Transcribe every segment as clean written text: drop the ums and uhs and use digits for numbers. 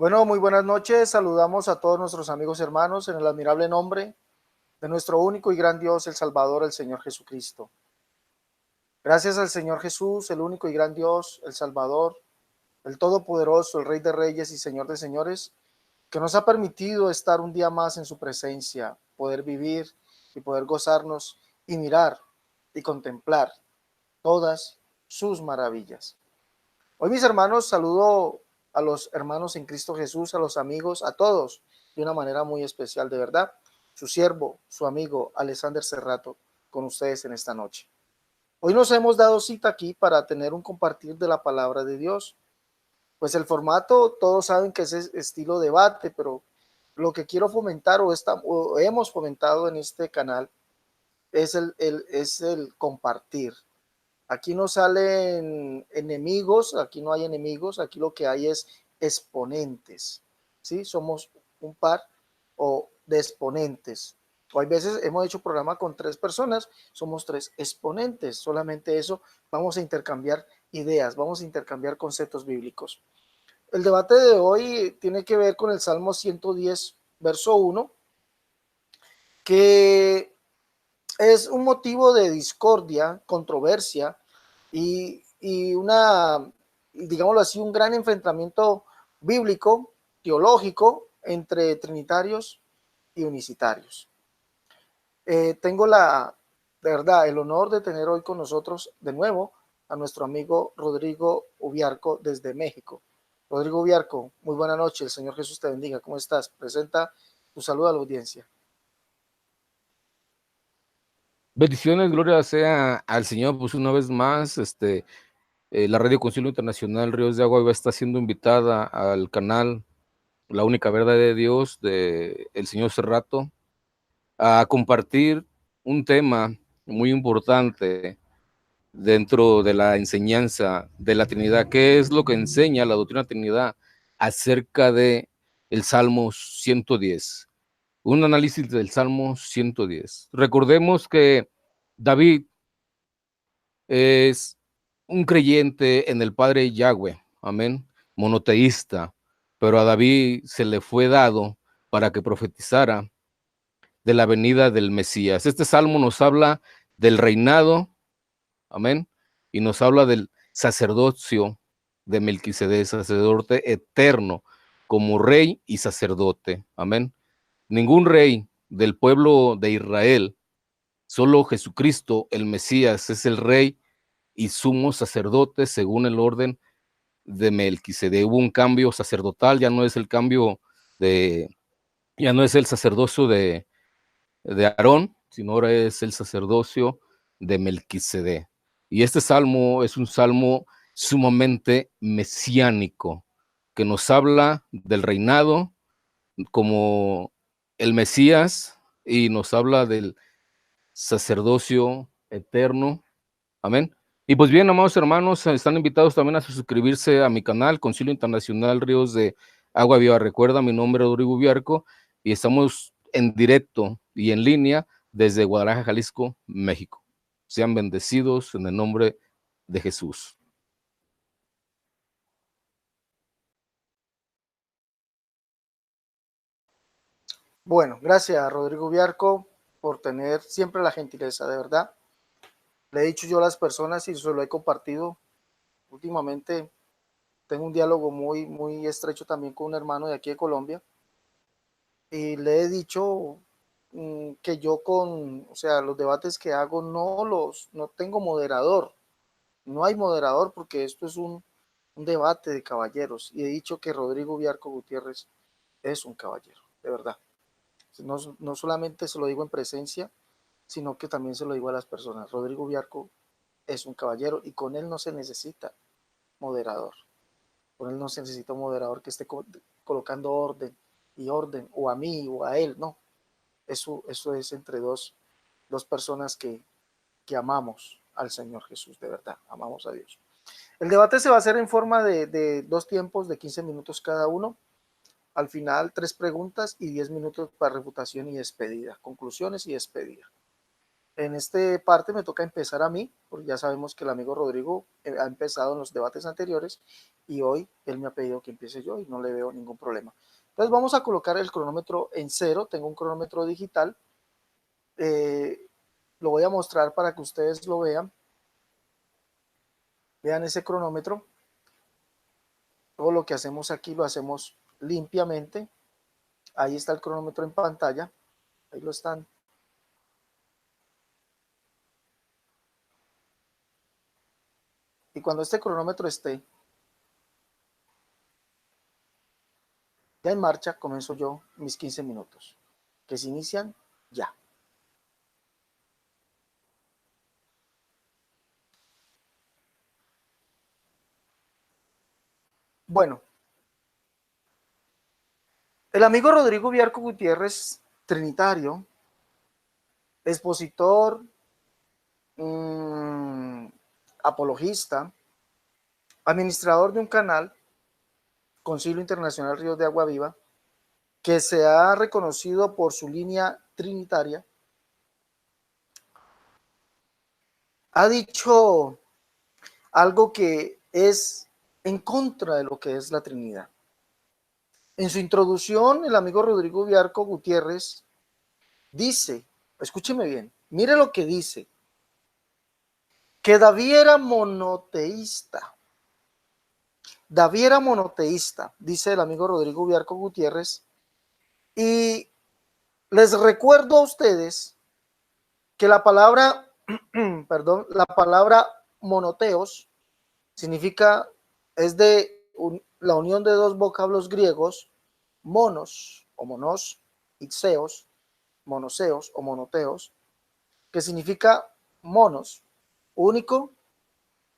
Bueno, muy buenas noches. Saludamos a todos nuestros amigos y hermanos en el admirable nombre de nuestro único y gran Dios, el Salvador, el Señor Jesucristo. Gracias al Señor Jesús, el único y gran Dios, el Salvador, el Todopoderoso, el Rey de Reyes y Señor de Señores, que nos ha permitido estar un día más en su presencia, poder vivir y poder gozarnos y mirar y contemplar todas sus maravillas. Hoy, mis hermanos, saludo a los hermanos en Cristo Jesús, a los amigos, a todos, de una manera muy especial, de verdad. Su siervo, su amigo, Alexander Serrato, con ustedes en esta noche. Hoy nos hemos dado cita aquí para tener un compartir de la palabra de Dios. Pues el formato, todos saben que es estilo debate, pero lo que quiero fomentar o hemos fomentado en este canal es el compartir. Aquí no salen enemigos, aquí no hay enemigos, aquí lo que hay es exponentes, ¿sí? Somos un par o de exponentes. O hay veces hemos hecho programa con 3 personas, somos 3 exponentes, solamente eso, vamos a intercambiar ideas, vamos a intercambiar conceptos bíblicos. El debate de hoy tiene que ver con el Salmo 110, verso 1, que es un motivo de discordia, controversia y digámoslo así, un gran enfrentamiento bíblico, teológico, entre trinitarios y unicitarios. Tengo de verdad, el honor de tener hoy con nosotros de nuevo a nuestro amigo Rodrigo Ubiarco desde México. Rodrigo Ubiarco, muy buena noche, el Señor Jesús te bendiga. ¿Cómo estás? Presenta tu saludo a la audiencia. Bendiciones, gloria sea al Señor. Pues una vez más, la Radio Concilio Internacional Ríos de Agua está siendo invitada al canal La Única Verdad de Dios de el Señor Serrato a compartir un tema muy importante dentro de la enseñanza de la Trinidad. ¿Qué es lo que enseña la doctrina Trinidad acerca de el Salmo 110? Un análisis del Salmo 110. Recordemos que David es un creyente en el Padre Yahweh, amén, monoteísta, pero a David se le fue dado para que profetizara de la venida del Mesías. Este salmo nos habla del reinado, amén, y nos habla del sacerdocio de Melquisedec, sacerdote eterno, como rey y sacerdote, amén. Ningún rey del pueblo de Israel, solo Jesucristo, el Mesías, es el rey y sumo sacerdote según el orden de Melquisedec. Hubo un cambio sacerdotal, ya no es el cambio ya no es el sacerdocio de Aarón, sino ahora es el sacerdocio de Melquisedec. Y este salmo es un salmo sumamente mesiánico, que nos habla del reinado como el Mesías y nos habla del sacerdocio eterno. Amén. Y pues bien, amados hermanos, están invitados también a suscribirse a mi canal, Concilio Internacional Ríos de Agua Viva. Recuerda, mi nombre es Rodrigo Ubiarco y estamos en directo y en línea desde Guadalajara, Jalisco, México. Sean bendecidos en el nombre de Jesús. Bueno, gracias Rodrigo Ubiarco por tener siempre la gentileza, de verdad. Le he dicho yo a las personas y se lo he compartido últimamente. Tengo un diálogo muy estrecho también con un hermano de aquí de Colombia y le he dicho que yo o sea, los debates que hago no tengo moderador, no hay moderador porque esto es un debate de caballeros y he dicho que Rodrigo Ubiarco Gutiérrez es un caballero, de verdad. No solamente se lo digo en presencia, sino que también se lo digo a las personas. Rodrigo Ubiarco es un caballero y con él no se necesita moderador. Con él no se necesita un moderador que esté colocando orden, o a mí o a él, no. Eso es entre dos personas que amamos al Señor Jesús, de verdad, amamos a Dios. El debate se va a hacer en forma de 2 tiempos de 15 minutos cada uno. Al final, 3 preguntas y 10 minutos para refutación y despedida, conclusiones y despedida. En este parte me toca empezar a mí, porque ya sabemos que el amigo Rodrigo ha empezado en los debates anteriores y hoy él me ha pedido que empiece yo y no le veo ningún problema. Entonces vamos a colocar el cronómetro en 0, tengo un cronómetro digital, lo voy a mostrar para que ustedes lo vean ese cronómetro. Todo lo que hacemos aquí lo hacemos limpiamente. Ahí está el cronómetro en pantalla, ahí lo están. Y cuando este cronómetro esté ya en marcha, comienzo yo mis 15 minutos, que se inician ya. Bueno, el amigo Rodrigo Biarco Gutiérrez, trinitario, expositor, apologista, administrador de un canal, Concilio Internacional Ríos de Agua Viva, que se ha reconocido por su línea trinitaria, ha dicho algo que es en contra de lo que es la Trinidad. En su introducción, el amigo Rodrigo Biarco Gutiérrez dice, escúcheme bien, mire lo que dice, que David era monoteísta. David era monoteísta, dice el amigo Rodrigo Biarco Gutiérrez, y les recuerdo a ustedes que la palabra, perdón, la palabra monoteos significa, es de la unión de dos vocablos griegos, monos o monos, y zeos, monoseos o monoteos, que significa monos, único,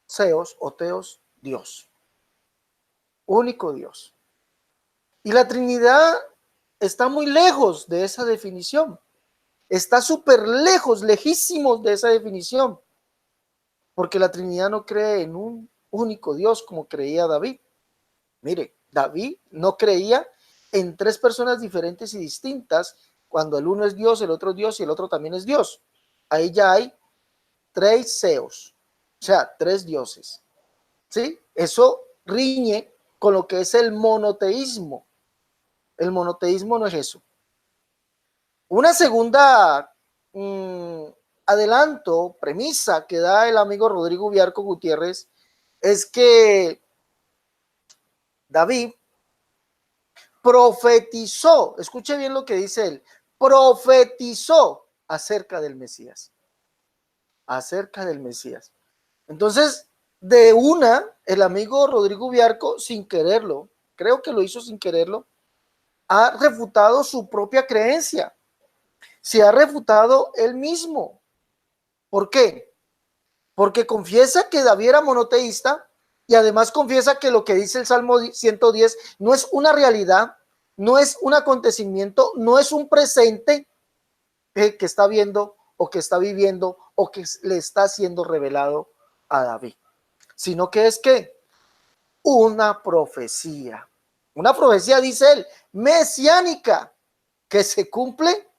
seos o teos, Dios, único Dios. Y la Trinidad está muy lejos de esa definición, está súper lejos, lejísimos de esa definición, porque la Trinidad no cree en un único Dios como creía David. Mire, David no creía en tres personas diferentes y distintas, cuando el uno es Dios, el otro es Dios y el otro también es Dios. Ahí ya hay tres seos, o sea, tres dioses. ¿Sí? Eso riñe con lo que es el monoteísmo. El monoteísmo no es eso. Una segunda adelanto, premisa que da el amigo Rodrigo Biarco Gutiérrez es que David profetizó, escuche bien lo que dice él, profetizó acerca del Mesías. Acerca del Mesías. Entonces, de una, el amigo Rodrigo Biarco, sin quererlo, creo que lo hizo sin quererlo, ha refutado su propia creencia. Se ha refutado él mismo. ¿Por qué? Porque confiesa que David era monoteísta y además confiesa que lo que dice el Salmo 110 no es una realidad, no es un acontecimiento, no es un presente que está viendo o que está viviendo o que le está siendo revelado a David, sino que es que una profecía, dice él, mesiánica, que se cumple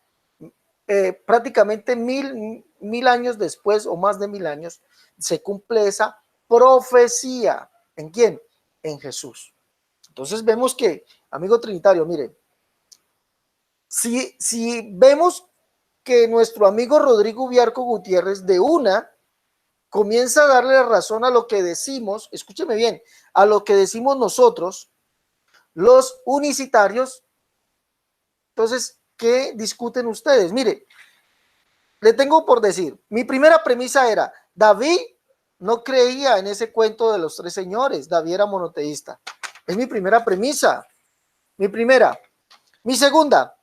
prácticamente mil años después o más de 1000 años, se cumple esa profecía. ¿En quién? En Jesús. Entonces vemos que, amigo trinitario, mire, si vemos que nuestro amigo Rodrigo Biarco Gutiérrez de una comienza a darle la razón a lo que decimos, escúcheme bien, a lo que decimos nosotros, los unicitarios. Entonces, ¿qué discuten ustedes? Mire, le tengo por decir, mi primera premisa era, David no creía en ese cuento de los tres señores, David era monoteísta. Es mi primera premisa, mi primera. Mi segunda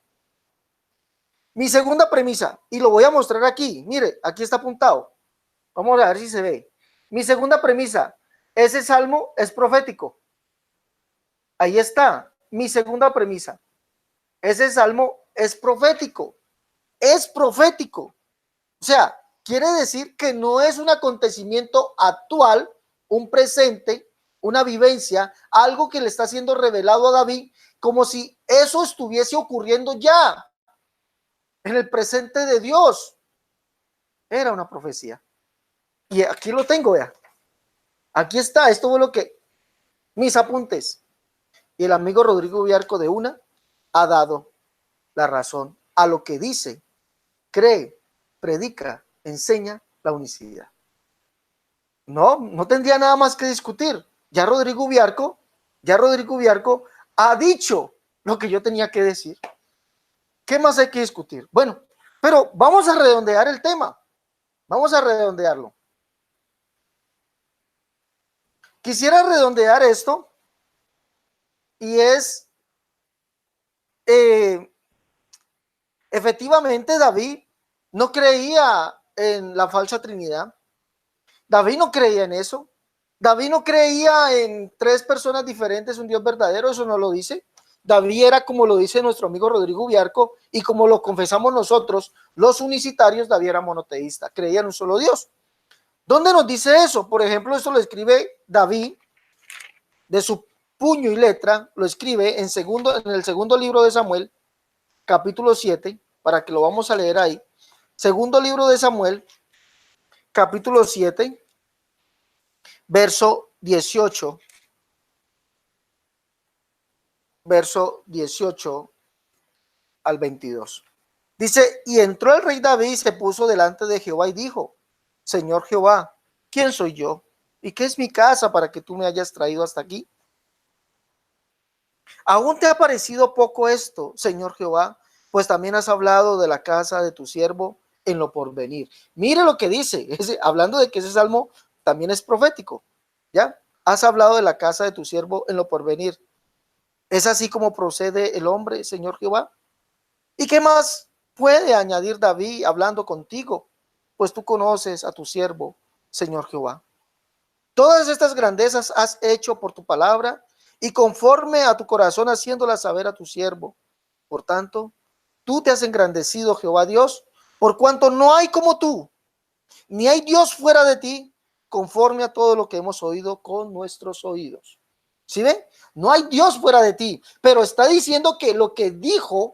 premisa, y lo voy a mostrar aquí, mire, aquí está apuntado. Vamos a ver si se ve. Mi segunda premisa, ese salmo es profético. Ahí está, mi segunda premisa. Ese salmo es profético. Es profético. O sea, quiere decir que no es un acontecimiento actual, un presente, una vivencia, algo que le está siendo revelado a David, como si eso estuviese ocurriendo ya en el presente de Dios. Era una profecía. Y aquí lo tengo, vea. Aquí está, esto fue lo que mis apuntes. Y el amigo Rodrigo Viarco de una ha dado la razón a lo que dice, cree, predica, enseña la unicidad. No tendría nada más que discutir. Ya Rodrigo Viarco ha dicho lo que yo tenía que decir. ¿Qué más hay que discutir? Bueno, pero vamos a redondear el tema. Vamos a redondearlo. Quisiera redondear esto y es, efectivamente David no creía en la falsa Trinidad. David no creía en eso. David no creía en tres personas diferentes, un Dios verdadero, eso no lo dice. David era, como lo dice nuestro amigo Rodrigo Viarco, y como lo confesamos nosotros, los unicitarios, David era monoteísta, creía en un solo Dios. ¿Dónde nos dice eso? Por ejemplo, esto lo escribe David de su puño y letra, lo escribe en el segundo libro de Samuel, capítulo 7, para que lo vamos a leer ahí. Segundo libro de Samuel, capítulo 7, verso 18. Verso 18 al 22. Dice, y entró el rey David y se puso delante de Jehová y dijo, Señor Jehová, ¿quién soy yo? ¿Y qué es mi casa para que tú me hayas traído hasta aquí? ¿Aún te ha parecido poco esto, Señor Jehová? Pues también has hablado de la casa de tu siervo en lo porvenir. Mire lo que dice, hablando de que ese salmo también es profético, ¿ya? Has hablado de la casa de tu siervo en lo porvenir. ¿Es así como procede el hombre, Señor Jehová? ¿Y qué más puede añadir David hablando contigo? Pues tú conoces a tu siervo, Señor Jehová. Todas estas grandezas has hecho por tu palabra y conforme a tu corazón haciéndolas saber a tu siervo. Por tanto, tú te has engrandecido, Jehová Dios, por cuanto no hay como tú, ni hay Dios fuera de ti, conforme a todo lo que hemos oído con nuestros oídos. ¿Sí ven? No hay Dios fuera de ti, pero está diciendo que lo que dijo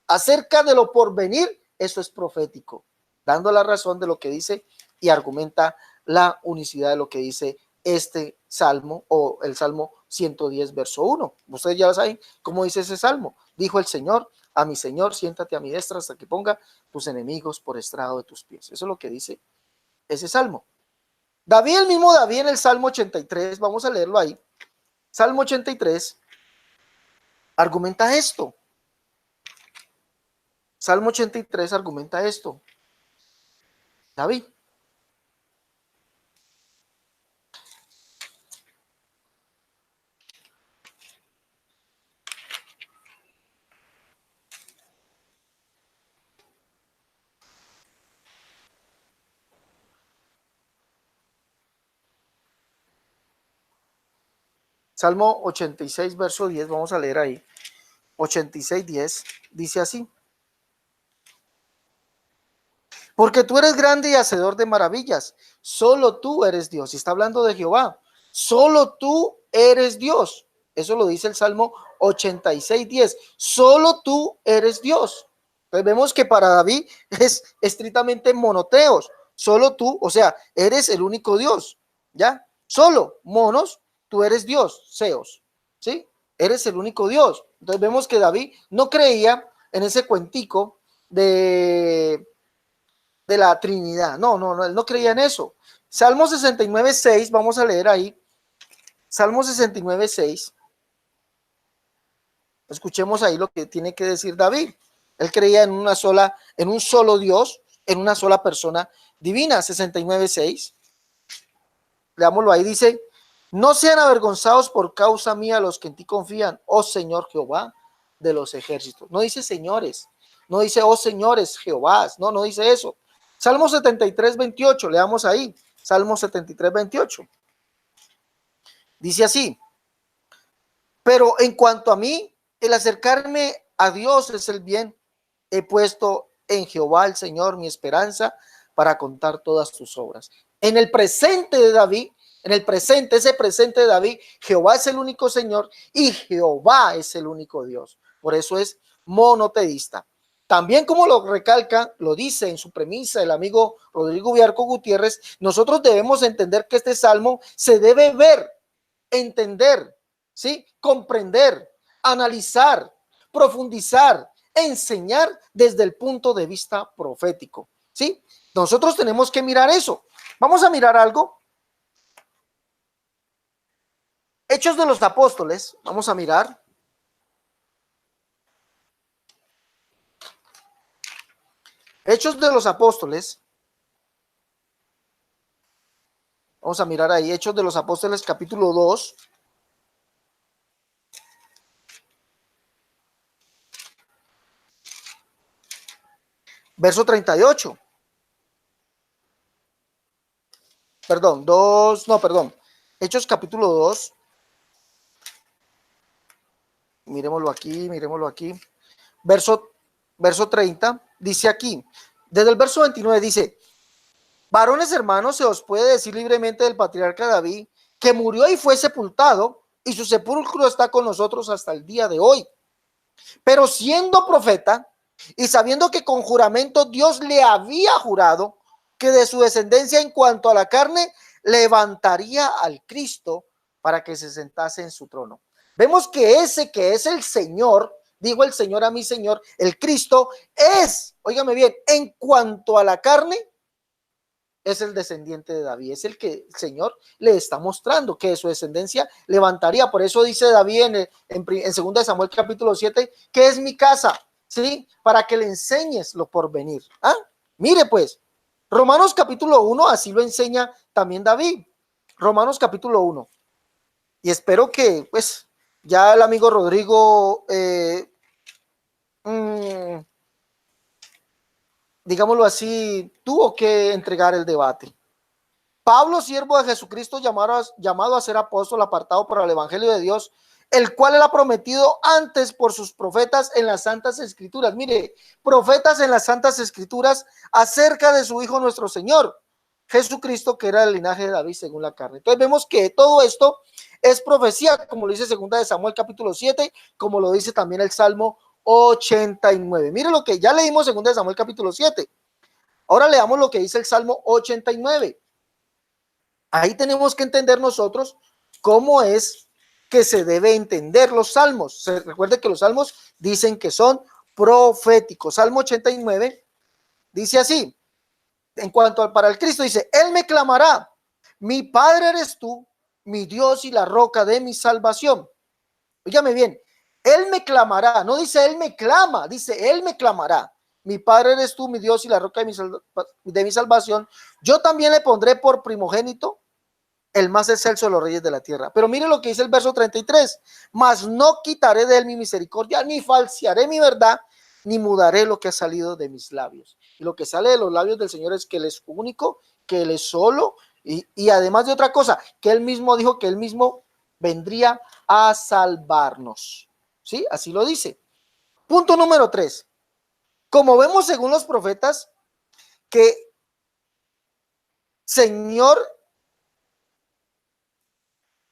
acerca de lo porvenir, eso es profético, dando la razón de lo que dice y argumenta la unicidad de lo que dice este salmo o el salmo 110 verso 1. Ustedes ya saben cómo dice ese salmo. Dijo el Señor a mi Señor, siéntate a mi destra hasta que ponga tus enemigos por estrado de tus pies. Eso es lo que dice ese salmo. David, el mismo David en el Salmo 83, vamos a leerlo ahí. Salmo 83 argumenta esto. Salmo 83 argumenta esto. David. Salmo 86, verso 10, vamos a leer ahí. 86, 10, dice así. Porque tú eres grande y hacedor de maravillas. Solo tú eres Dios. Y está hablando de Jehová. Solo tú eres Dios. Eso lo dice el Salmo 86, 10. Solo tú eres Dios. Entonces vemos que para David es estrictamente monoteos. Solo tú, o sea, eres el único Dios. ¿Ya? Solo, monos, tú eres Dios, seos. ¿Sí? Eres el único Dios. Entonces vemos que David no creía en ese cuentico de la Trinidad. No, él no creía en eso. Salmo 69, 6, vamos a leer ahí. Salmo 69, 6. Escuchemos ahí lo que tiene que decir David. Él creía en un solo Dios, en una sola persona divina. 69, 6. Leámoslo ahí, dice, no sean avergonzados por causa mía los que en ti confían, oh Señor Jehová de los ejércitos. No dice señores, no dice oh señores Jehová, no dice eso. Salmo 73, 28, leamos ahí, Salmo 73, 28. Dice así, pero en cuanto a mí, el acercarme a Dios es el bien. He puesto en Jehová el Señor mi esperanza para contar todas tus obras. En el presente de David, ese presente de David, Jehová es el único Señor y Jehová es el único Dios. Por eso es monoteísta. También como lo recalca, lo dice en su premisa el amigo Rodrigo Viarco Gutiérrez, nosotros debemos entender que este salmo se debe ver, entender ¿sí? Comprender, analizar, profundizar, enseñar desde el punto de vista profético, ¿sí? Nosotros tenemos que mirar eso. Vamos a mirar algo. Hechos de los Apóstoles, vamos a mirar. Hechos de los Apóstoles. Vamos a mirar ahí, Hechos de los Apóstoles, capítulo 2. Verso 38. Perdón, 2, no, perdón. Hechos capítulo 2. Miremoslo aquí. Verso 30, dice aquí, desde el verso 29 dice, varones hermanos, se os puede decir libremente del patriarca David, que murió y fue sepultado, y su sepulcro está con nosotros hasta el día de hoy. Pero siendo profeta, y sabiendo que con juramento Dios le había jurado que de su descendencia en cuanto a la carne levantaría al Cristo para que se sentase en su trono. Vemos que ese que es el Señor, dijo el Señor a mi Señor, el Cristo es, óigame bien, en cuanto a la carne, es el descendiente de David, es el que el Señor le está mostrando que de su descendencia levantaría. Por eso dice David en 2 Samuel capítulo 7, que es mi casa, ¿sí? Para que le enseñes lo por venir. ¿Ah? Mire pues, Romanos capítulo 1, así lo enseña también David. Romanos capítulo 1. Y espero que pues ya el amigo Rodrigo digámoslo así, tuvo que entregar el debate. Pablo, siervo de Jesucristo, llamado a ser apóstol, apartado para el evangelio de Dios, el cual él ha prometido antes por sus profetas en las santas escrituras. Mire, profetas en las santas escrituras acerca de su Hijo nuestro Señor, Jesucristo, que era del linaje de David según la carne. Entonces vemos que todo esto es profecía, como lo dice 2 Samuel capítulo 7, como lo dice también el Salmo 89. Mire lo que ya leímos 2 Samuel capítulo 7. Ahora leamos lo que dice el Salmo 89. Ahí tenemos que entender nosotros cómo es que se debe entender los salmos. Se recuerde que los salmos dicen que son proféticos. Salmo 89 dice así, en cuanto al para el Cristo, dice, Él me clamará, mi Padre eres tú, mi Dios y la roca de mi salvación. Óigame bien, Él me clamará, no dice Él me clama, dice Él me clamará. Mi Padre eres tú, mi Dios y la roca de mi salvación. Yo también le pondré por primogénito, el más excelso de los reyes de la tierra. Pero mire lo que dice el verso 33. Mas no quitaré de él mi misericordia, ni falsearé mi verdad, ni mudaré lo que ha salido de mis labios. Y lo que sale de los labios del Señor es que Él es único, que Él es solo, y además de otra cosa, que Él mismo dijo que Él mismo vendría a salvarnos. ¿Sí? Así lo dice. Punto número 3. Como vemos según los profetas, que Señor,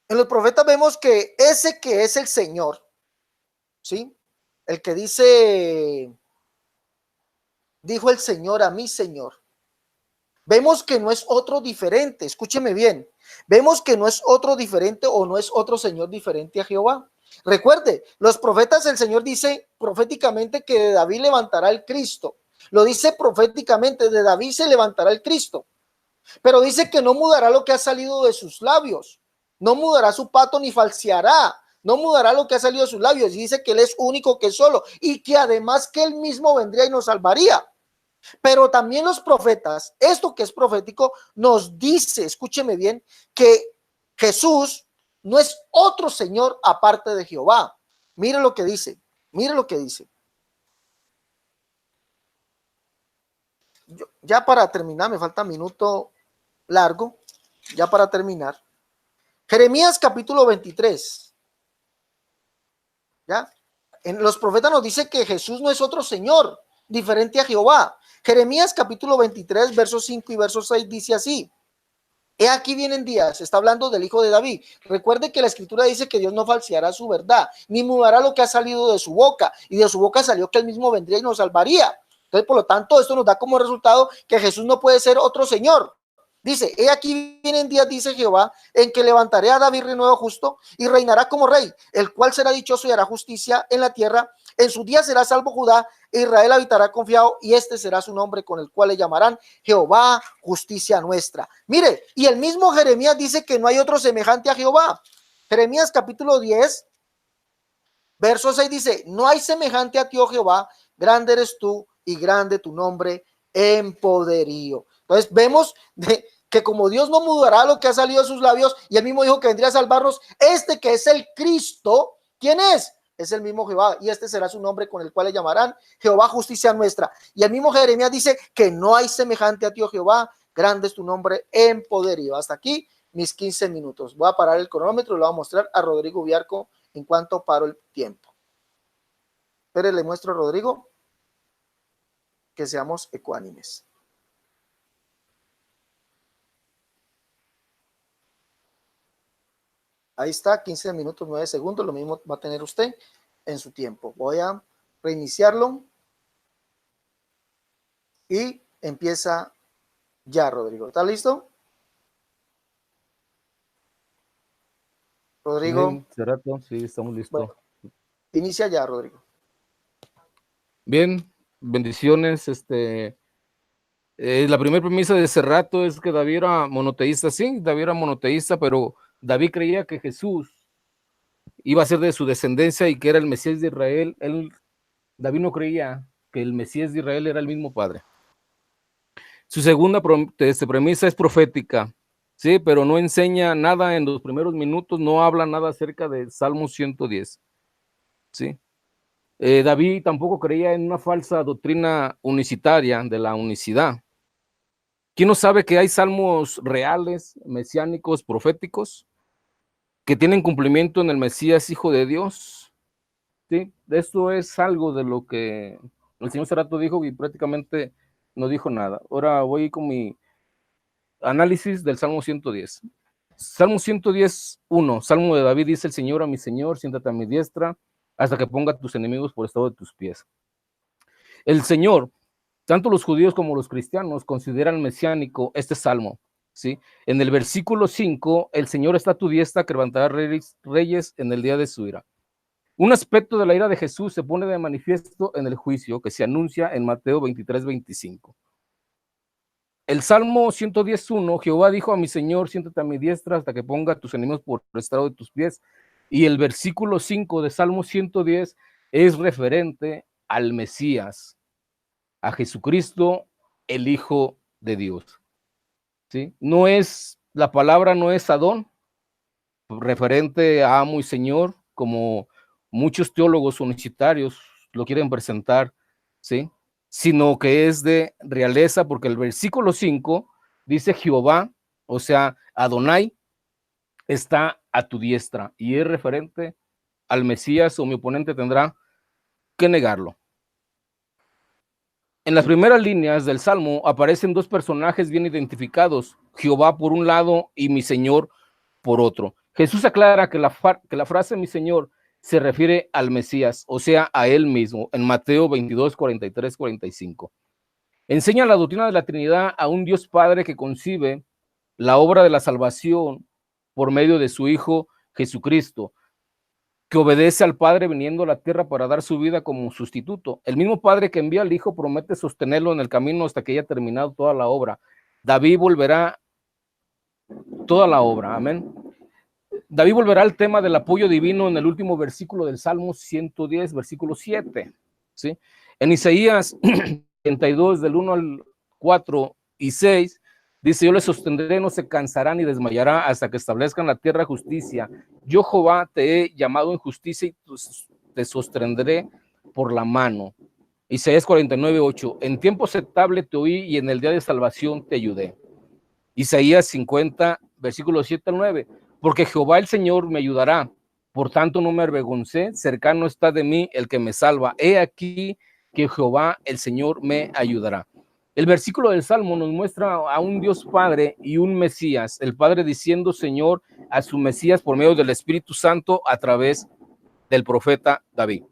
en los profetas vemos que ese que es el Señor, ¿sí? El que dice, dijo el Señor a mi Señor. Vemos que no es otro diferente, escúcheme bien, vemos que no es otro diferente o no es otro Señor diferente a Jehová. Recuerde, los profetas, el Señor dice proféticamente que de David levantará el Cristo. Lo dice proféticamente, de David se levantará el Cristo. Pero dice que no mudará lo que ha salido de sus labios. No mudará su pato ni falseará. No mudará lo que ha salido de sus labios. Y dice que Él es único, que es solo. Y que además que Él mismo vendría y nos salvaría. Pero también los profetas, esto que es profético, nos dice, escúcheme bien, que Jesús no es otro Señor aparte de Jehová. Mire lo que dice, mire lo que dice. Ya para terminar, me falta un minuto largo, ya para terminar. Jeremías capítulo 23. ¿Ya? En los profetas nos dice que Jesús no es otro Señor diferente a Jehová. Jeremías capítulo 23, versos 5 y verso 6 dice así. He aquí vienen días, está hablando del hijo de David. Recuerde que la escritura dice que Dios no falseará su verdad, ni mudará lo que ha salido de su boca, y de su boca salió que él mismo vendría y nos salvaría. Entonces, por lo tanto, esto nos da como resultado que Jesús no puede ser otro Señor Dice, he aquí vienen días, dice Jehová, en que levantaré a David rey nuevo justo y reinará como rey, el cual será dichoso y hará justicia en la tierra. En su día será salvo Judá, e Israel habitará confiado, y este será su nombre con el cual le llamarán Jehová, justicia nuestra. Mire, y el mismo Jeremías dice que no hay otro semejante a Jehová. Jeremías capítulo 10, verso 6 dice, no hay semejante a ti, oh Jehová, grande eres tú y grande tu nombre en poderío. Entonces vemos que como Dios no mudará lo que ha salido de sus labios, y él mismo dijo que vendría a salvarnos, este que es el Cristo, ¿quién es? Es el mismo Jehová, y este será su nombre con el cual le llamarán Jehová, justicia nuestra. Y el mismo Jeremías dice que no hay semejante a ti, oh Jehová, grande es tu nombre en poderío. Hasta aquí mis 15 minutos. Voy a parar el cronómetro y lo voy a mostrar a Rodrigo Biarco en cuanto paro el tiempo. Pero le muestro a Rodrigo que seamos ecuánimes. Ahí está, 15 minutos, 9 segundos, lo mismo va a tener usted en su tiempo. Voy a reiniciarlo y empieza ya, Rodrigo. ¿Está listo? Rodrigo. Bien, Cerrato, sí, estamos listos. Bueno, inicia ya, Rodrigo. Bien, bendiciones. La primera premisa de Cerrato es que David era monoteísta. Sí, David era monoteísta, pero David creía que Jesús iba a ser de su descendencia y que era el Mesías de Israel. David no creía que el Mesías de Israel era el mismo Padre. Su segunda premisa es profética, sí, pero no enseña nada en los primeros minutos, no habla nada acerca de Salmo 110, sí. David tampoco creía en una falsa doctrina unicitaria de la unicidad. ¿Quién no sabe que hay salmos reales, mesiánicos, proféticos, que tienen cumplimiento en el Mesías, Hijo de Dios? ¿Sí? Esto es algo de lo que el señor Cerrato dijo y prácticamente no dijo nada. Ahora voy con mi análisis del Salmo 110. Salmo 110, 1. Salmo de David, dice el Señor a mi Señor, siéntate a mi diestra, hasta que ponga a tus enemigos por estado de tus pies. El Señor, tanto los judíos como los cristianos, consideran mesiánico este salmo, ¿sí? En el versículo 5, el Señor está a tu diestra, que levantará reyes en el día de su ira. Un aspecto de la ira de Jesús se pone de manifiesto en el juicio que se anuncia en Mateo 23, 25. El Salmo 110.1, Jehová dijo a mi Señor, siéntate a mi diestra hasta que ponga a tus enemigos por estrado de tus pies. Y el versículo 5 de Salmo 110 es referente al Mesías, a Jesucristo, el Hijo de Dios. ¿Sí? No es, la palabra no es Adón, referente a amo y Señor, como muchos teólogos universitarios lo quieren presentar, ¿sí? Sino que es de realeza, porque el versículo 5 dice Jehová, o sea, Adonai, está a tu diestra, y es referente al Mesías, o mi oponente tendrá que negarlo. En las primeras líneas del Salmo aparecen dos personajes bien identificados, Jehová por un lado y mi Señor por otro. Jesús aclara que la frase mi Señor se refiere al Mesías, o sea, a él mismo, en Mateo 22, 43, 45. Enseña la doctrina de la Trinidad a un Dios Padre que concibe la obra de la salvación por medio de su Hijo Jesucristo, que obedece al Padre viniendo a la tierra para dar su vida como sustituto. El mismo Padre que envía al Hijo promete sostenerlo en el camino hasta que haya terminado toda la obra. David volverá toda la obra, amén. David volverá al tema del apoyo divino en el último versículo del Salmo 110, versículo 7, ¿sí? En Isaías 32, del 1 al 4 y 6, dice, yo les sostendré, no se cansará ni desmayará hasta que establezcan la tierra justicia. Yo, Jehová, te he llamado en justicia y te sostendré por la mano. Isaías 49, 8, en tiempo aceptable te oí y en el día de salvación te ayudé. Isaías 50, versículos 7 al 9, porque Jehová el Señor me ayudará, por tanto no me avergoncé, cercano está de mí el que me salva. He aquí que Jehová el Señor me ayudará. El versículo del Salmo nos muestra a un Dios Padre y un Mesías, el Padre diciendo Señor a su Mesías por medio del Espíritu Santo a través del profeta David,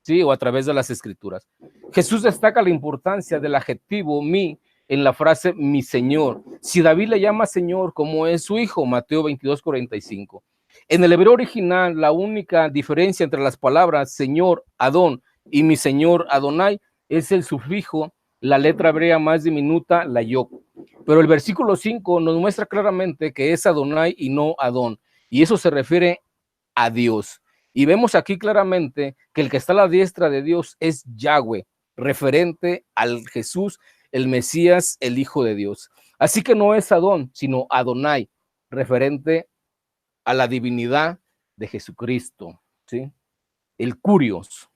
¿sí? O a través de las Escrituras. Jesús destaca la importancia del adjetivo mi en la frase mi Señor. Si David le llama Señor como es su hijo, Mateo 22:45. En el hebreo original, la única diferencia entre las palabras Señor, Adón, y mi Señor, Adonai, es el sufijo, la letra hebrea más diminuta, la yod. Pero el versículo 5 nos muestra claramente que es Adonai y no Adón, y eso se refiere a Dios. Y vemos aquí claramente que el que está a la diestra de Dios es Yahweh, referente al Jesús, el Mesías, el Hijo de Dios. Así que no es Adón, sino Adonai, referente a la divinidad de Jesucristo, ¿sí? El Curios,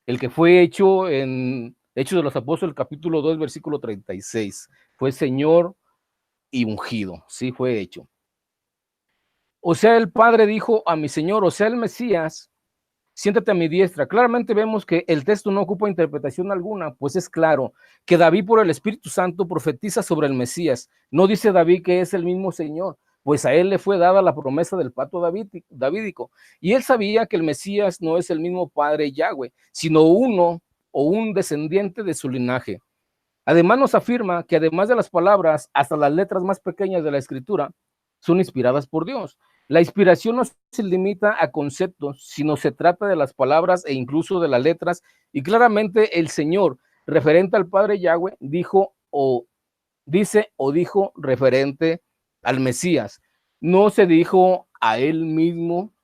el que fue hecho en Hechos de los Apóstoles, capítulo 2, versículo 36, fue Señor y ungido, sí, fue hecho. O sea, el Padre dijo a mi Señor, o sea, el Mesías, siéntate a mi diestra. Claramente vemos que el texto no ocupa interpretación alguna, pues es claro que David por el Espíritu Santo profetiza sobre el Mesías. No dice David que es el mismo Señor, pues a él le fue dada la promesa del pacto davídico. Y él sabía que el Mesías no es el mismo Padre Yahweh, sino uno o un descendiente de su linaje. Además nos afirma que además de las palabras, hasta las letras más pequeñas de la Escritura son inspiradas por Dios. La inspiración no se limita a conceptos, sino se trata de las palabras e incluso de las letras, y claramente el Señor, referente al Padre Yahweh, dijo referente al Mesías. No se dijo a él mismo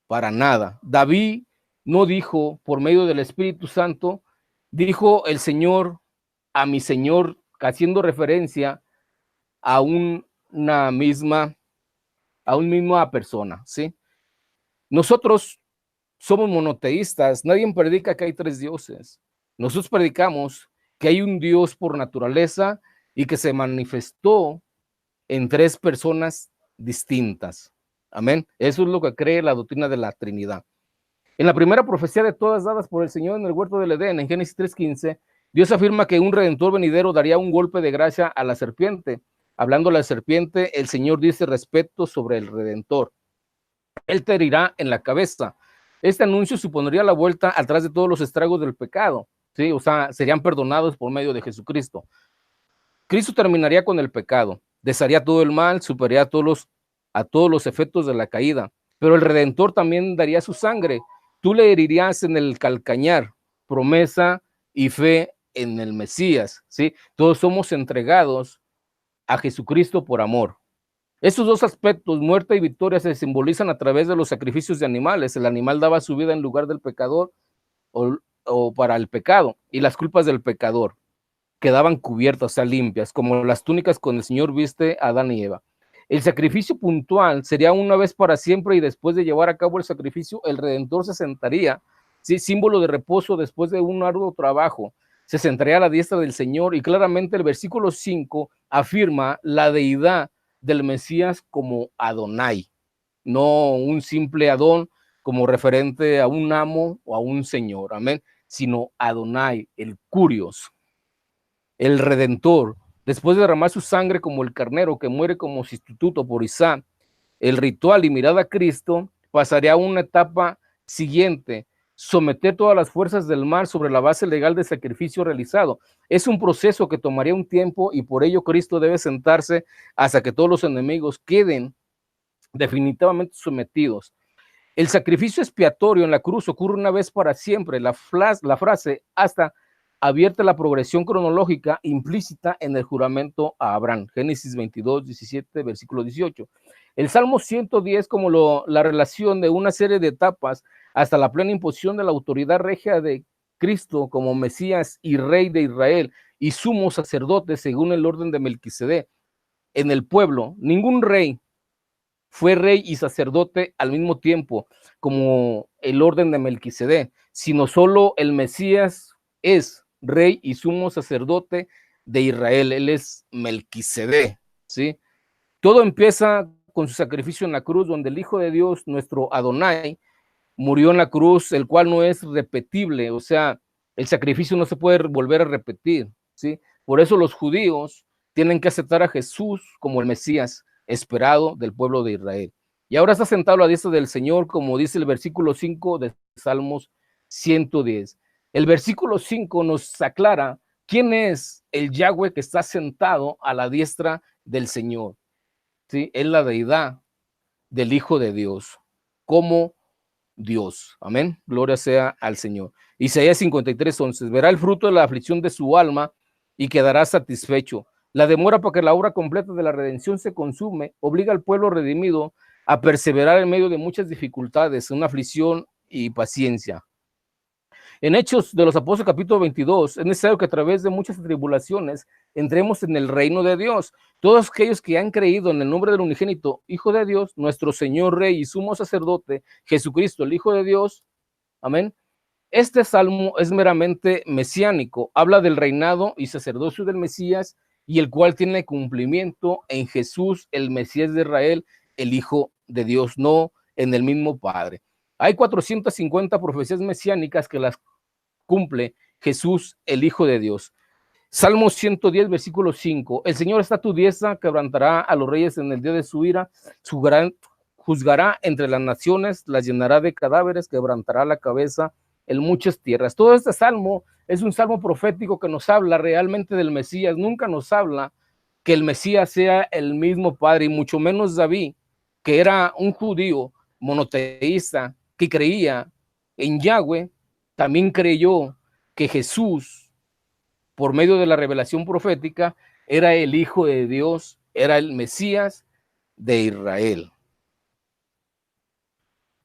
para nada. David no dijo por medio del Espíritu Santo, dijo el Señor a mi Señor, haciendo referencia a una misma persona, ¿sí? Nosotros somos monoteístas, nadie predica que hay tres dioses. Nosotros predicamos que hay un Dios por naturaleza y que se manifestó en tres personas distintas. Amén. Eso es lo que cree la doctrina de la Trinidad. En la primera profecía de todas dadas por el Señor en el huerto del Edén, en Génesis 3:15, Dios afirma que un redentor venidero daría un golpe de gracia a la serpiente. Hablando de la serpiente, el Señor dice respeto sobre el redentor. Él te herirá en la cabeza. Este anuncio supondría la vuelta atrás de todos los estragos del pecado, ¿sí? O sea, serían perdonados por medio de Jesucristo. Cristo terminaría con el pecado, desharía todo el mal, superaría a todos los efectos de la caída, pero el Redentor también daría su sangre. Tú le herirías en el calcañar, promesa y fe en el Mesías, ¿sí? Todos somos entregados a Jesucristo por amor. Estos dos aspectos, muerte y victoria, se simbolizan a través de los sacrificios de animales. El animal daba su vida en lugar del pecador o para el pecado, y las culpas del pecador quedaban cubiertas, o sea, limpias, como las túnicas con el Señor viste a Adán y Eva. El sacrificio puntual sería una vez para siempre, y después de llevar a cabo el sacrificio, el Redentor se sentaría, ¿sí? Símbolo de reposo después de un arduo trabajo, se sentaría a la diestra del Señor, y claramente el versículo 5 afirma la deidad del Mesías como Adonai, no un simple Adón como referente a un amo o a un señor, amén, sino Adonai, el Curios, el Redentor, después de derramar su sangre como el carnero que muere como sustituto por Isaac, el ritual y mirada a Cristo, pasaría a una etapa siguiente, someter todas las fuerzas del mal sobre la base legal de sacrificio realizado. Es un proceso que tomaría un tiempo, y por ello Cristo debe sentarse hasta que todos los enemigos queden definitivamente sometidos. El sacrificio expiatorio en la cruz ocurre una vez para siempre. La frase hasta abierta la progresión cronológica implícita en el juramento a Abraham. Génesis 22, 17, versículo 18. El Salmo 110 como la relación de una serie de etapas hasta la plena imposición de la autoridad regia de Cristo como Mesías y Rey de Israel y sumo sacerdote según el orden de Melquisedec. En el pueblo, ningún rey fue rey y sacerdote al mismo tiempo, como el orden de Melquisedec, sino solo el Mesías es rey y sumo sacerdote de Israel. Él es Melquisedec, ¿sí? Todo empieza con su sacrificio en la cruz, donde el Hijo de Dios, nuestro Adonai, murió en la cruz, el cual no es repetible, o sea, el sacrificio no se puede volver a repetir, ¿sí? Por eso los judíos tienen que aceptar a Jesús como el Mesías esperado del pueblo de Israel. Y ahora está sentado a la diestra del Señor, como dice el versículo 5 de Salmos 110. El versículo 5 nos aclara ¿Quién es el Yahweh que está sentado a la diestra del Señor? ¿Sí? Es la deidad del Hijo de Dios, como Dios. Amén. Gloria sea al Señor. Isaías 53:11. Verá el fruto de la aflicción de su alma y quedará satisfecho. La demora para que la obra completa de la redención se consume obliga al pueblo redimido a perseverar en medio de muchas dificultades, una aflicción y paciencia. En Hechos de los Apóstoles capítulo 22, es necesario que a través de muchas tribulaciones entremos en el reino de Dios. Todos aquellos que han creído en el nombre del unigénito Hijo de Dios, nuestro Señor Rey y sumo sacerdote, Jesucristo, el Hijo de Dios, amén. Este salmo es meramente mesiánico, habla del reinado y sacerdocio del Mesías, y el cual tiene cumplimiento en Jesús, el Mesías de Israel, el Hijo de Dios, no en el mismo Padre. Hay 450 profecías mesiánicas que las cumple Jesús, el Hijo de Dios. Salmo 110, versículo 5. El Señor está a tu diestra, quebrantará a los reyes en el día de su ira, juzgará entre las naciones, las llenará de cadáveres, quebrantará la cabeza en muchas tierras. Todo este salmo es un salmo profético que nos habla realmente del Mesías. Nunca nos habla que el Mesías sea el mismo Padre, y mucho menos David, que era un judío monoteísta que creía en Yahweh, también creyó que Jesús, por medio de la revelación profética, era el Hijo de Dios, era el Mesías de Israel.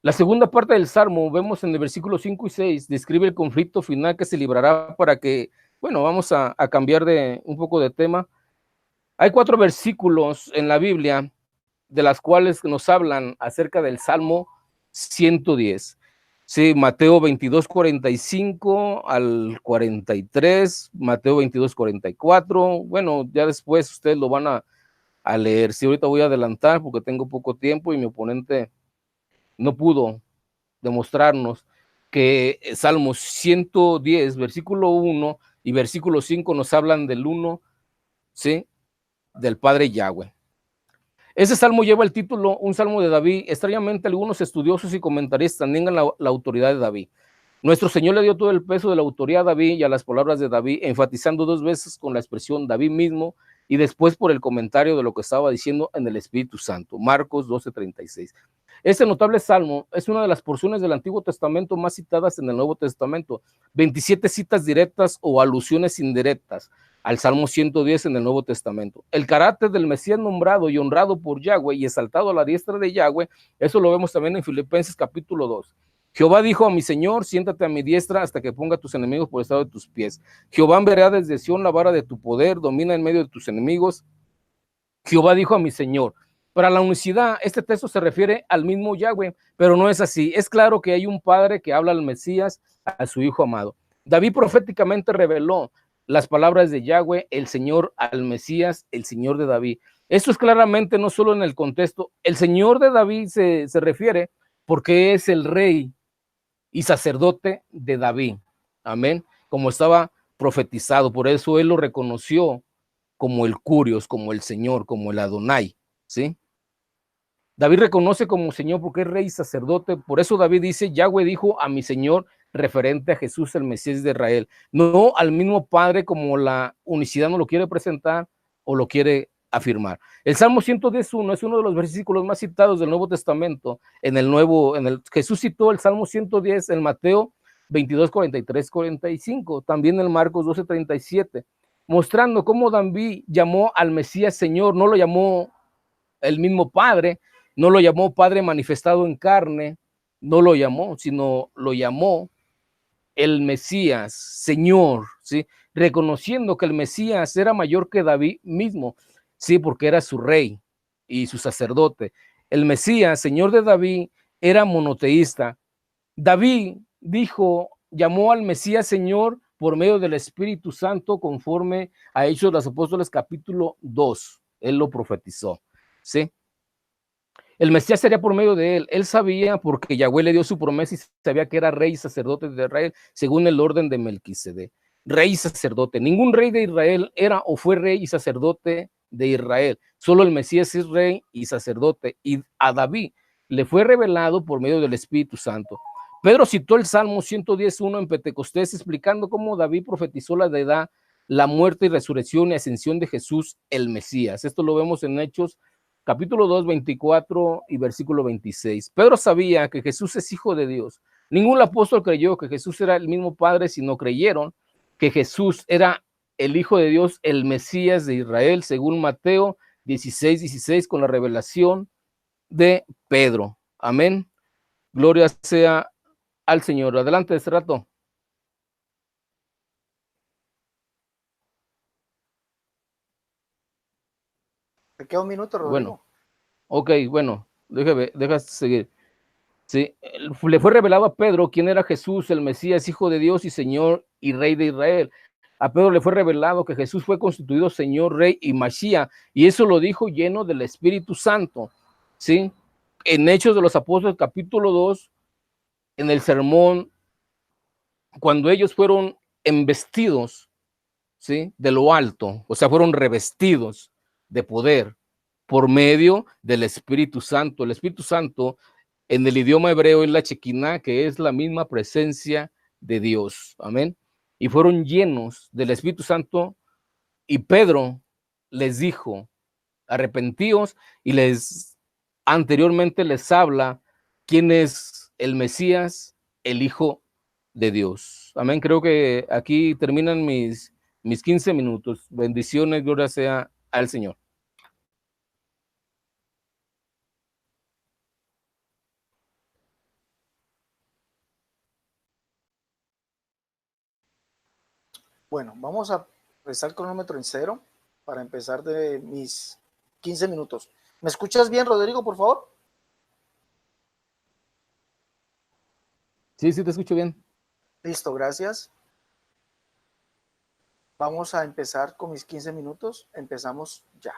La segunda parte del Salmo, vemos en el versículo 5 y 6, describe el conflicto final que se librará para que, bueno, vamos a cambiar de un poco de tema. Hay 4 versículos en la Biblia de las cuales nos hablan acerca del Salmo 110. Sí, Mateo 22:45 al 43, Mateo 22:44. Bueno, ya después ustedes lo van a leer. Sí, ahorita voy a adelantar porque tengo poco tiempo y mi oponente no pudo demostrarnos que Salmo 110, versículo 1 y versículo 5 nos hablan del uno, ¿sí? Del Padre Yahweh. Ese salmo lleva el título, un salmo de David. Extrañamente, algunos estudiosos y comentaristas niegan la autoridad de David. Nuestro Señor le dio todo el peso de la autoridad a David y a las palabras de David, enfatizando 2 veces con la expresión David mismo y después por el comentario de lo que estaba diciendo en el Espíritu Santo. Marcos 12:36. Este notable salmo es una de las porciones del Antiguo Testamento más citadas en el Nuevo Testamento. 27 citas directas o alusiones indirectas al Salmo 110 en el Nuevo Testamento. El carácter del Mesías nombrado y honrado por Yahweh y exaltado a la diestra de Yahweh, eso lo vemos también en Filipenses capítulo 2. Jehová dijo a mi Señor, siéntate a mi diestra hasta que ponga a tus enemigos por estado de tus pies. Jehová verá desde Sión la vara de tu poder, domina en medio de tus enemigos. Jehová dijo a mi Señor. Para la unicidad, este texto se refiere al mismo Yahweh, pero no es así. Es claro que hay un padre que habla al Mesías, a su hijo amado. David proféticamente reveló las palabras de Yahweh, el Señor, al Mesías, el Señor de David. Esto es claramente no solo en el contexto, el Señor de David se refiere porque es el rey y sacerdote de David. Amén. Como estaba profetizado, por eso él lo reconoció como el Curios, como el Señor, como el Adonai, ¿sí? David reconoce como Señor porque es rey y sacerdote. Por eso David dice, Yahweh dijo a mi Señor, referente a Jesús, el Mesías de Israel, no al mismo Padre como la unicidad no lo quiere presentar o lo quiere afirmar. El Salmo 110:1 es uno de los versículos más citados del Nuevo Testamento. Jesús citó el Salmo 110 en Mateo 22:43-45, también en Marcos 12:37, mostrando cómo David llamó al Mesías Señor, no lo llamó el mismo Padre, no lo llamó Padre manifestado en carne, no lo llamó, sino lo llamó el Mesías, Señor, ¿sí? Reconociendo que el Mesías era mayor que David mismo, sí, porque era su rey y su sacerdote. El Mesías, Señor de David, era monoteísta. David llamó al Mesías Señor por medio del Espíritu Santo, conforme a Hechos de los Apóstoles capítulo 2. Él lo profetizó, ¿sí? El Mesías sería por medio de él. Él sabía, porque Yahweh le dio su promesa y sabía que era rey y sacerdote de Israel, según el orden de Melquisedec. Rey y sacerdote. Ningún rey de Israel era o fue rey y sacerdote de Israel. Solo el Mesías es rey y sacerdote. Y a David le fue revelado por medio del Espíritu Santo. Pedro citó el Salmo 110:1 en Pentecostés, explicando cómo David profetizó la deidad la muerte y resurrección y ascensión de Jesús el Mesías. Esto lo vemos en Hechos capítulo 2, 24 y versículo 26. Pedro sabía que Jesús es hijo de Dios. Ningún apóstol creyó que Jesús era el mismo Padre, sino creyeron que Jesús era el Hijo de Dios, el Mesías de Israel, según Mateo 16, 16, con la revelación de Pedro. Amén. Gloria sea al Señor. Adelante, este rato. Te queda un minuto, Rodrigo. Bueno, ok, bueno, deja seguir. Sí, le fue revelado a Pedro quién era Jesús, el Mesías, Hijo de Dios y Señor y Rey de Israel. A Pedro le fue revelado que Jesús fue constituido Señor, Rey y Mashiach, y eso lo dijo lleno del Espíritu Santo. ¿Sí? En Hechos de los Apóstoles, capítulo 2, en el sermón, cuando ellos fueron embestidos, ¿sí?, de lo alto, o sea, fueron revestidos de poder por medio del Espíritu Santo. El Espíritu Santo en el idioma hebreo es la Shekinah, que es la misma presencia de Dios. Amén. Y fueron llenos del Espíritu Santo, y Pedro les dijo: arrepentíos, y anteriormente les habla quién es el Mesías, el Hijo de Dios. Amén. Creo que aquí terminan mis 15 minutos. Bendiciones, gloria sea al Señor. Bueno, vamos a empezar el cronómetro en cero para empezar de mis 15 minutos. ¿Me escuchas bien, Rodrigo, por favor? Sí, sí, te escucho bien. Listo, gracias. Vamos a empezar con mis 15 minutos. Empezamos ya.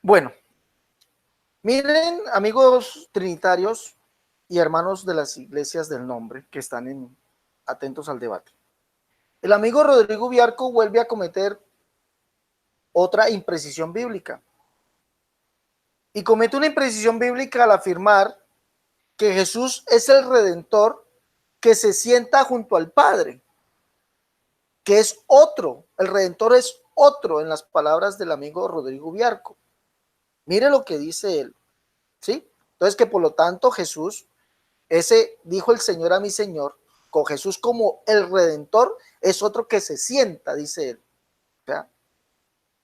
Bueno, miren, amigos trinitarios y hermanos de las iglesias del nombre que están atentos al debate. El amigo Rodrigo Biarco vuelve a cometer otra imprecisión bíblica. Y comete una imprecisión bíblica al afirmar que Jesús es el Redentor que se sienta junto al Padre, que es otro. El Redentor es otro, en las palabras del amigo Rodrigo Biarco. Mire lo que dice él, ¿sí? Entonces que por lo tanto Jesús, ese dijo el Señor a mi Señor, con Jesús como el Redentor, es otro que se sienta, dice él. O sea,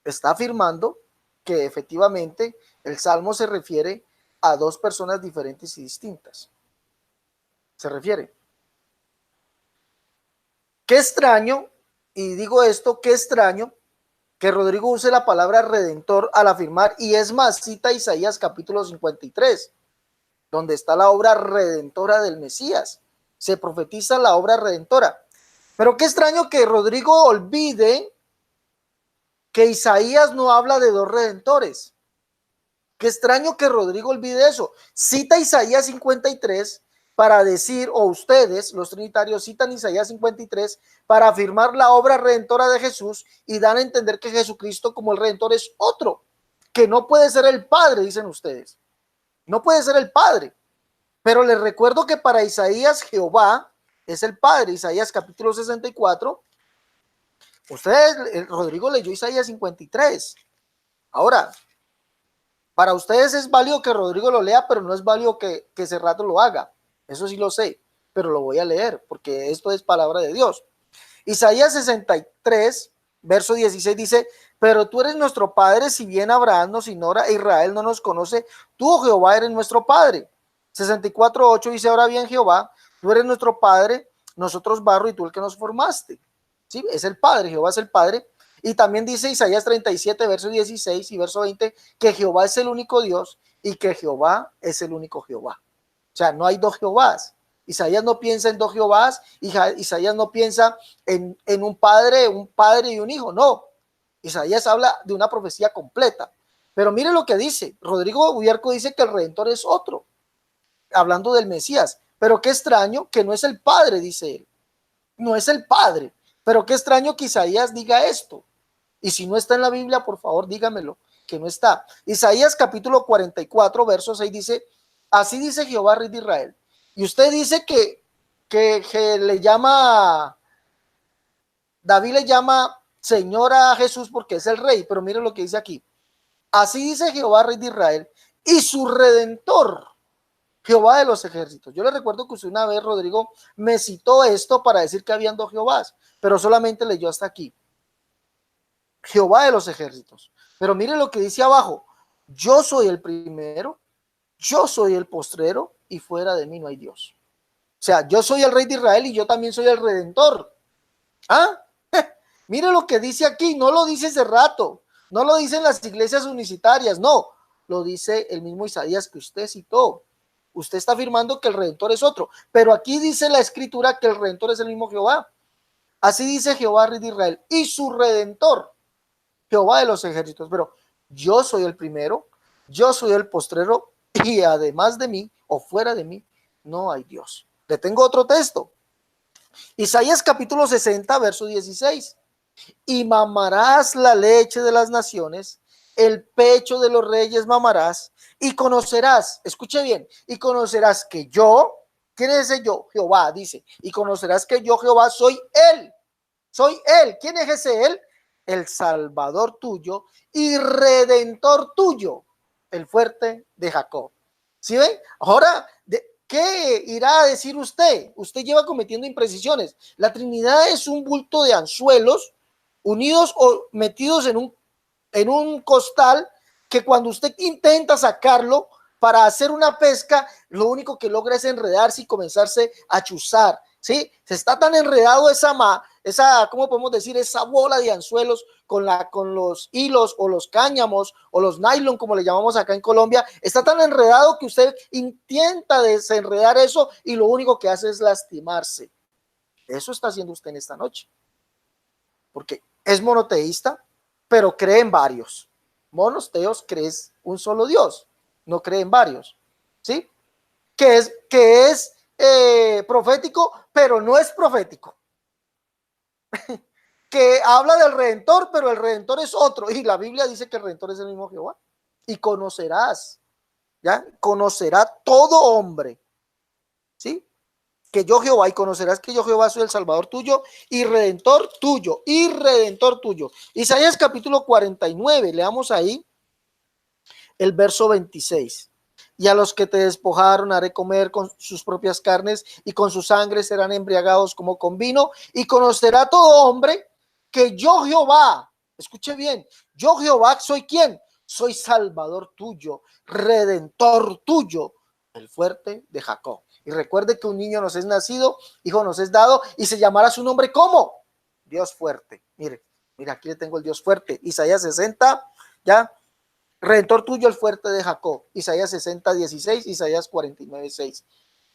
está afirmando que efectivamente el Salmo se refiere a dos personas diferentes y distintas. Se refiere. Qué extraño, y digo esto, qué extraño que Rodrigo use la palabra redentor al afirmar, y es más, cita Isaías capítulo 53, donde está la obra redentora del Mesías. Se profetiza la obra redentora. Pero qué extraño que Rodrigo olvide que Isaías no habla de dos redentores. Qué extraño que Rodrigo olvide eso. Cita Isaías 53 para decir, o ustedes, los trinitarios, citan Isaías 53 para afirmar la obra redentora de Jesús y dan a entender que Jesucristo como el redentor es otro, que no puede ser el Padre, dicen ustedes. No puede ser el Padre. Pero les recuerdo que para Isaías Jehová es el Padre. Isaías capítulo 64. Ustedes, Rodrigo leyó Isaías 53. Ahora, para ustedes es válido que Rodrigo lo lea, pero no es válido que ese rato lo haga. Eso sí lo sé, pero lo voy a leer porque esto es palabra de Dios. Isaías 63, verso 16 dice: pero tú eres nuestro Padre, si bien Abraham nos ignora e Israel no nos conoce, tú, oh Jehová, eres nuestro Padre. 64:8 dice: ahora bien, Jehová, tú eres nuestro Padre, nosotros barro y tú el que nos formaste. ¿Sí? Es el Padre, Jehová es el Padre. Y también dice Isaías 37, verso 16 y verso 20, que Jehová es el único Dios y que Jehová es el único Jehová. O sea, no hay dos Jehovás. Isaías no piensa en dos Jehovás, Isaías no piensa en un padre y un hijo, no. Isaías habla de una profecía completa. Pero mire lo que dice, Rodrigo Biarco dice que el Redentor es otro, hablando del Mesías. Pero qué extraño que no es el Padre, dice él. no es el Padre. Pero qué extraño que Isaías diga esto. Y si no está en la Biblia, por favor, dígamelo, que no está. Isaías capítulo 44, verso 6 dice, así dice Jehová, Rey de Israel. Y usted dice que le llama, David le llama Señor a Jesús porque es el Rey, pero mire lo que dice aquí. Así dice Jehová, Rey de Israel, y su Redentor, Jehová de los ejércitos. Yo le recuerdo que usted una vez, Rodrigo, me citó esto para decir que habían dos Jehovás, pero solamente leyó hasta aquí. Jehová de los ejércitos. Pero mire lo que dice abajo. Yo soy el primero, yo soy el postrero, y fuera de mí no hay Dios. O sea, yo soy el Rey de Israel y yo también soy el Redentor. ¿Ah? Mire lo que dice aquí, no lo dice hace rato, no lo dicen las iglesias unicitarias, no, lo dice el mismo Isaías que usted citó. Usted está afirmando que el Redentor es otro, pero aquí dice la escritura que el Redentor es el mismo Jehová. Así dice Jehová, Rey de Israel, y su Redentor, Jehová de los ejércitos. Pero yo soy el primero, yo soy el postrero, y además de mí, o fuera de mí, no hay Dios. Le tengo otro texto. Isaías capítulo 60, verso 16. Y mamarás la leche de las naciones, el pecho de los reyes mamarás, y conocerás, escuche bien, y conocerás que yo, ¿quién es ese yo? Jehová, dice, y conocerás que yo, Jehová, soy él. ¿Quién es ese él? El Salvador tuyo y Redentor tuyo, el fuerte de Jacob. ¿Sí ven? Ahora, ¿qué irá a decir usted? Usted lleva cometiendo imprecisiones. La Trinidad es un bulto de anzuelos unidos o metidos en un costal que cuando usted intenta sacarlo para hacer una pesca, lo único que logra es enredarse y comenzarse a chuzar, ¿sí? Se está tan enredado esa, ¿cómo podemos decir? Esa bola de anzuelos con los hilos o los cáñamos o los nylon, como le llamamos acá en Colombia, está tan enredado que usted intenta desenredar eso y lo único que hace es lastimarse. Eso está haciendo usted en esta noche. Porque es monoteísta, pero cree en varios. Monoteos crees un solo Dios, no cree en varios, ¿sí? Que es profético, pero no es profético. Que habla del Redentor, pero el Redentor es otro. Y la Biblia dice que el Redentor es el mismo Jehová. Y conocerás, ¿ya? Conocerá todo hombre, ¿sí? Que yo Jehová, y conocerás que yo Jehová soy el Salvador tuyo y Redentor tuyo, y Redentor tuyo. Isaías capítulo 49, leamos ahí el verso 26. Y a los que te despojaron haré comer con sus propias carnes, y con su sangre serán embriagados como con vino, y conocerá todo hombre que yo Jehová, escuche bien, yo Jehová soy ¿quién? Soy Salvador tuyo, Redentor tuyo, el fuerte de Jacob. Y recuerde que un niño nos es nacido, hijo nos es dado, y se llamará su nombre ¿cómo? Dios fuerte. Mire, aquí le tengo el Dios fuerte. Isaías 60, ya. Redentor tuyo, el fuerte de Jacob. Isaías 60, 16, Isaías 49, 6.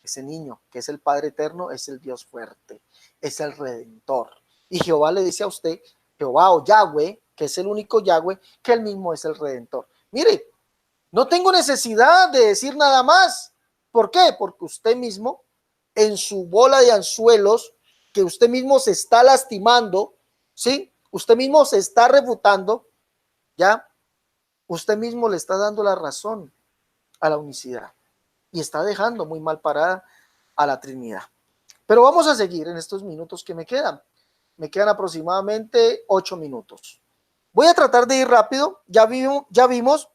Ese niño, que es el Padre eterno, es el Dios fuerte, es el Redentor. Y Jehová le dice a usted, Jehová o Yahweh, que es el único Yahweh, que él mismo es el Redentor. Mire, no tengo necesidad de decir nada más. ¿Por qué? Porque usted mismo, en su bola de anzuelos, que usted mismo se está lastimando, ¿sí? Usted mismo se está refutando, ¿ya? Usted mismo le está dando la razón a la unicidad y está dejando muy mal parada a la Trinidad. Pero vamos a seguir en estos minutos que me quedan. Me quedan aproximadamente 8 minutos. Voy a tratar de ir rápido. Ya vimos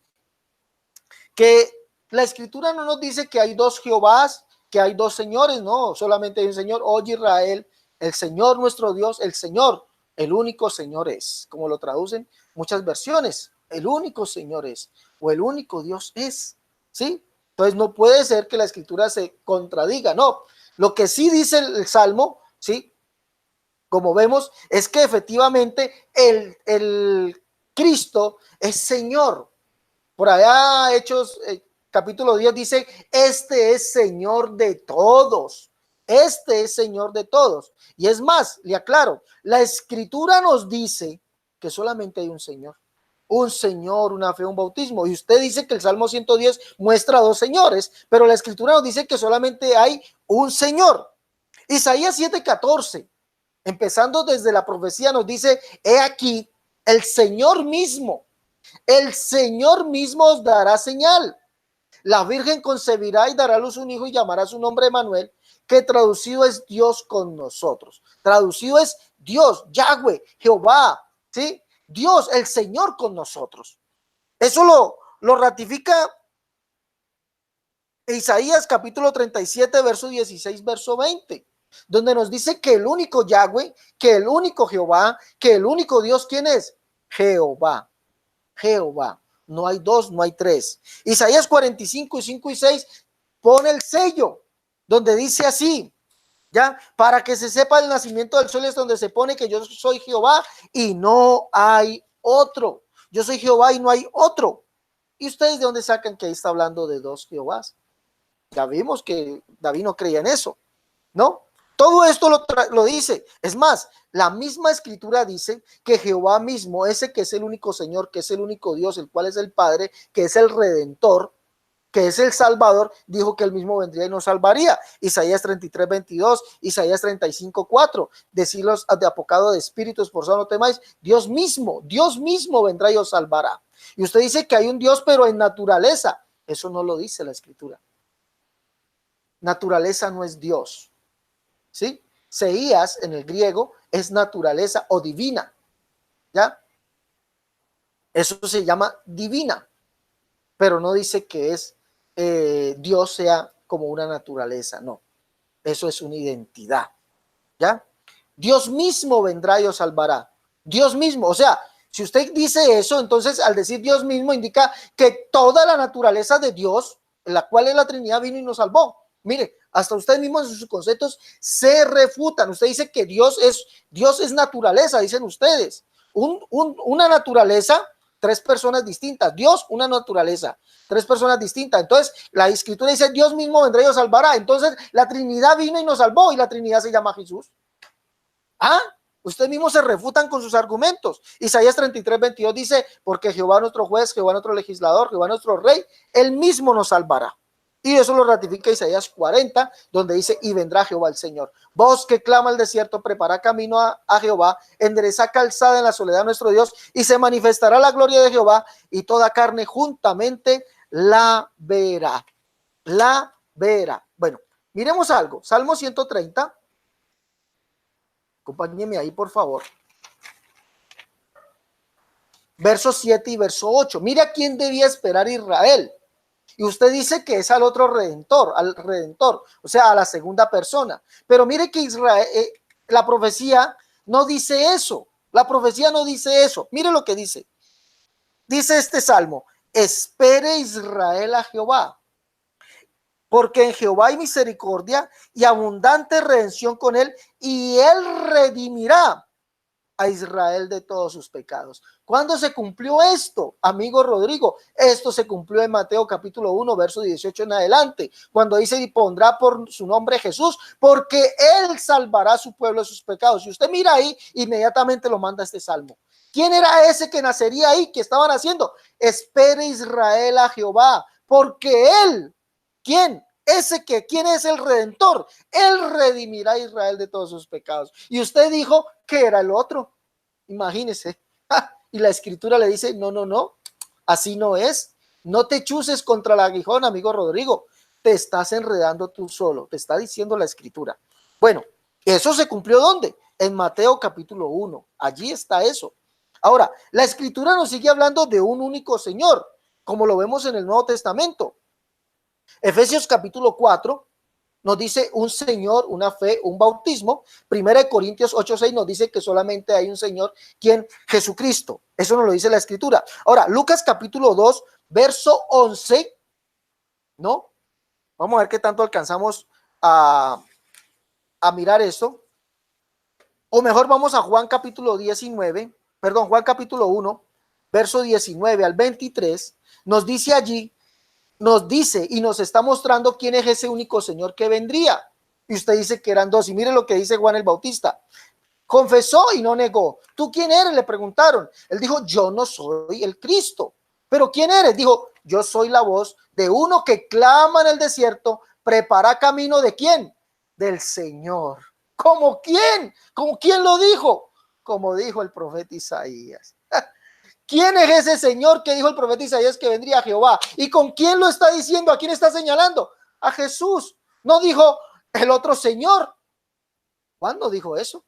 que la escritura no nos dice que hay dos Jehovás, que hay dos señores, no, solamente hay un Señor. Oye Israel, el Señor nuestro Dios, el Señor, el único Señor es, como lo traducen muchas versiones, el único Señor es, o el único Dios es, ¿sí? Entonces no puede ser que la escritura se contradiga, no. Lo que sí dice el Salmo, ¿sí? Como vemos, es que efectivamente el Cristo es Señor. Por allá Hechos capítulo 10 dice, este es Señor de todos. Este es Señor de todos. Y es más, le aclaro, la escritura nos dice que solamente hay un Señor, una fe, un bautismo. Y usted dice que el Salmo 110 muestra dos señores, pero la escritura nos dice que solamente hay un Señor. Isaías 7:14 Empezando desde la profecía nos dice, he aquí, el Señor mismo os dará señal. La Virgen concebirá y dará a luz un hijo y llamará su nombre Emmanuel, que traducido es Dios con nosotros. Traducido es Dios, Yahweh, Jehová, ¿sí? Dios, el Señor con nosotros. Eso lo ratifica Isaías capítulo 37, verso 16, verso 20, donde nos dice que el único Yahweh, que el único Jehová, que el único Dios, ¿quién es? Jehová. Jehová. No hay dos, no hay tres. Isaías 45, 5 y 6 pone el sello, donde dice así, ¿ya? Para que se sepa el nacimiento del sol, es donde se pone que yo soy Jehová y no hay otro. Yo soy Jehová y no hay otro. ¿Y ustedes de dónde sacan que ahí está hablando de dos Jehovás? Ya vimos que David no creía en eso, ¿no? Todo esto lo dice. Es más, la misma escritura dice que Jehová mismo, ese que es el único Señor, que es el único Dios, el cual es el Padre, que es el Redentor, que es el Salvador, dijo que él mismo vendría y nos salvaría. Isaías 33, 22, Isaías 35, 4. Decilos de apocado de espíritu esforzado, no temáis. Dios mismo vendrá y os salvará. Y usted dice que hay un Dios, pero en naturaleza. Eso no lo dice la escritura. Naturaleza no es Dios. ¿Sí? Seías en el griego es naturaleza o divina, ¿ya? Eso se llama divina, pero no dice que es Dios sea como una naturaleza, no. Eso es una identidad, ¿ya? Dios mismo vendrá y os salvará. Dios mismo, o sea, si usted dice eso, entonces al decir Dios mismo indica que toda la naturaleza de Dios, en la cual es la Trinidad, vino y nos salvó. Mire, hasta ustedes mismos en sus conceptos se refutan. Usted dice que Dios es naturaleza, dicen ustedes. Una naturaleza, tres personas distintas. Dios, una naturaleza, tres personas distintas. Entonces, la escritura dice, Dios mismo vendrá y os salvará. Entonces, la Trinidad vino y nos salvó y la Trinidad se llama Jesús. ¿Ah? Ustedes mismos se refutan con sus argumentos. Isaías 33, 22 dice, porque Jehová nuestro juez, Jehová nuestro legislador, Jehová nuestro rey, él mismo nos salvará. Y eso lo ratifica Isaías 40, donde dice, y vendrá Jehová el Señor. Voz que clama al desierto, prepara camino a Jehová, endereza calzada en la soledad de nuestro Dios, y se manifestará la gloria de Jehová, y toda carne juntamente la verá. La verá. Bueno, miremos algo. Salmo 130. Acompáñeme ahí, por favor. Verso 7 y verso 8. Mire a quién debía esperar Israel. Y usted dice que es al otro redentor, o sea, a la segunda persona. Pero mire que Israel, la profecía no dice eso. La profecía no dice eso. Mire lo que dice. Dice este salmo, espere Israel a Jehová, porque en Jehová hay misericordia y abundante redención con él, y él redimirá a Israel de todos sus pecados. ¿Cuándo se cumplió esto, amigo Rodrigo? Esto se cumplió en Mateo capítulo 1, verso 18 en adelante, cuando dice, y pondrá por su nombre Jesús, porque él salvará a su pueblo de sus pecados. Si usted mira ahí, inmediatamente lo manda este salmo. ¿Quién era ese que nacería ahí? ¿Qué estaban haciendo? Espere Israel a Jehová, porque él, ¿quién? ¿Quién es el redentor? Él redimirá a Israel de todos sus pecados. Y usted dijo que era el otro. Imagínese. Y la escritura le dice, no, así no es. No te chuses contra el aguijón, amigo Rodrigo. Te estás enredando tú solo. Te está diciendo la escritura. Bueno, ¿eso se cumplió dónde? En Mateo capítulo 1. Allí está eso. Ahora, la escritura nos sigue hablando de un único Señor, como lo vemos en el Nuevo Testamento. Efesios capítulo 4 nos dice un Señor, una fe, un bautismo. Primera de Corintios 8:6 nos dice que solamente hay un Señor, quien Jesucristo. Eso nos lo dice la escritura. Ahora, Lucas capítulo 2, verso 11, ¿no? Vamos a ver qué tanto alcanzamos a mirar esto. O mejor, vamos a Juan capítulo 1, verso 19 al 23. Nos dice allí, nos dice y nos está mostrando quién es ese único Señor que vendría. Y usted dice que eran dos. Y mire lo que dice Juan el Bautista. Confesó y no negó. ¿Tú quién eres? Le preguntaron. Él dijo, yo no soy el Cristo. ¿Pero quién eres? Dijo, yo soy la voz de uno que clama en el desierto, prepara camino ¿de quién? Del Señor. ¿Como quién? ¿Como quién lo dijo? Como dijo el profeta Isaías. ¿Quién es ese Señor que dijo el profeta Isaías que vendría a Jehová? ¿Y con quién lo está diciendo? ¿A quién está señalando? A Jesús. No dijo el otro Señor. ¿Cuándo dijo eso?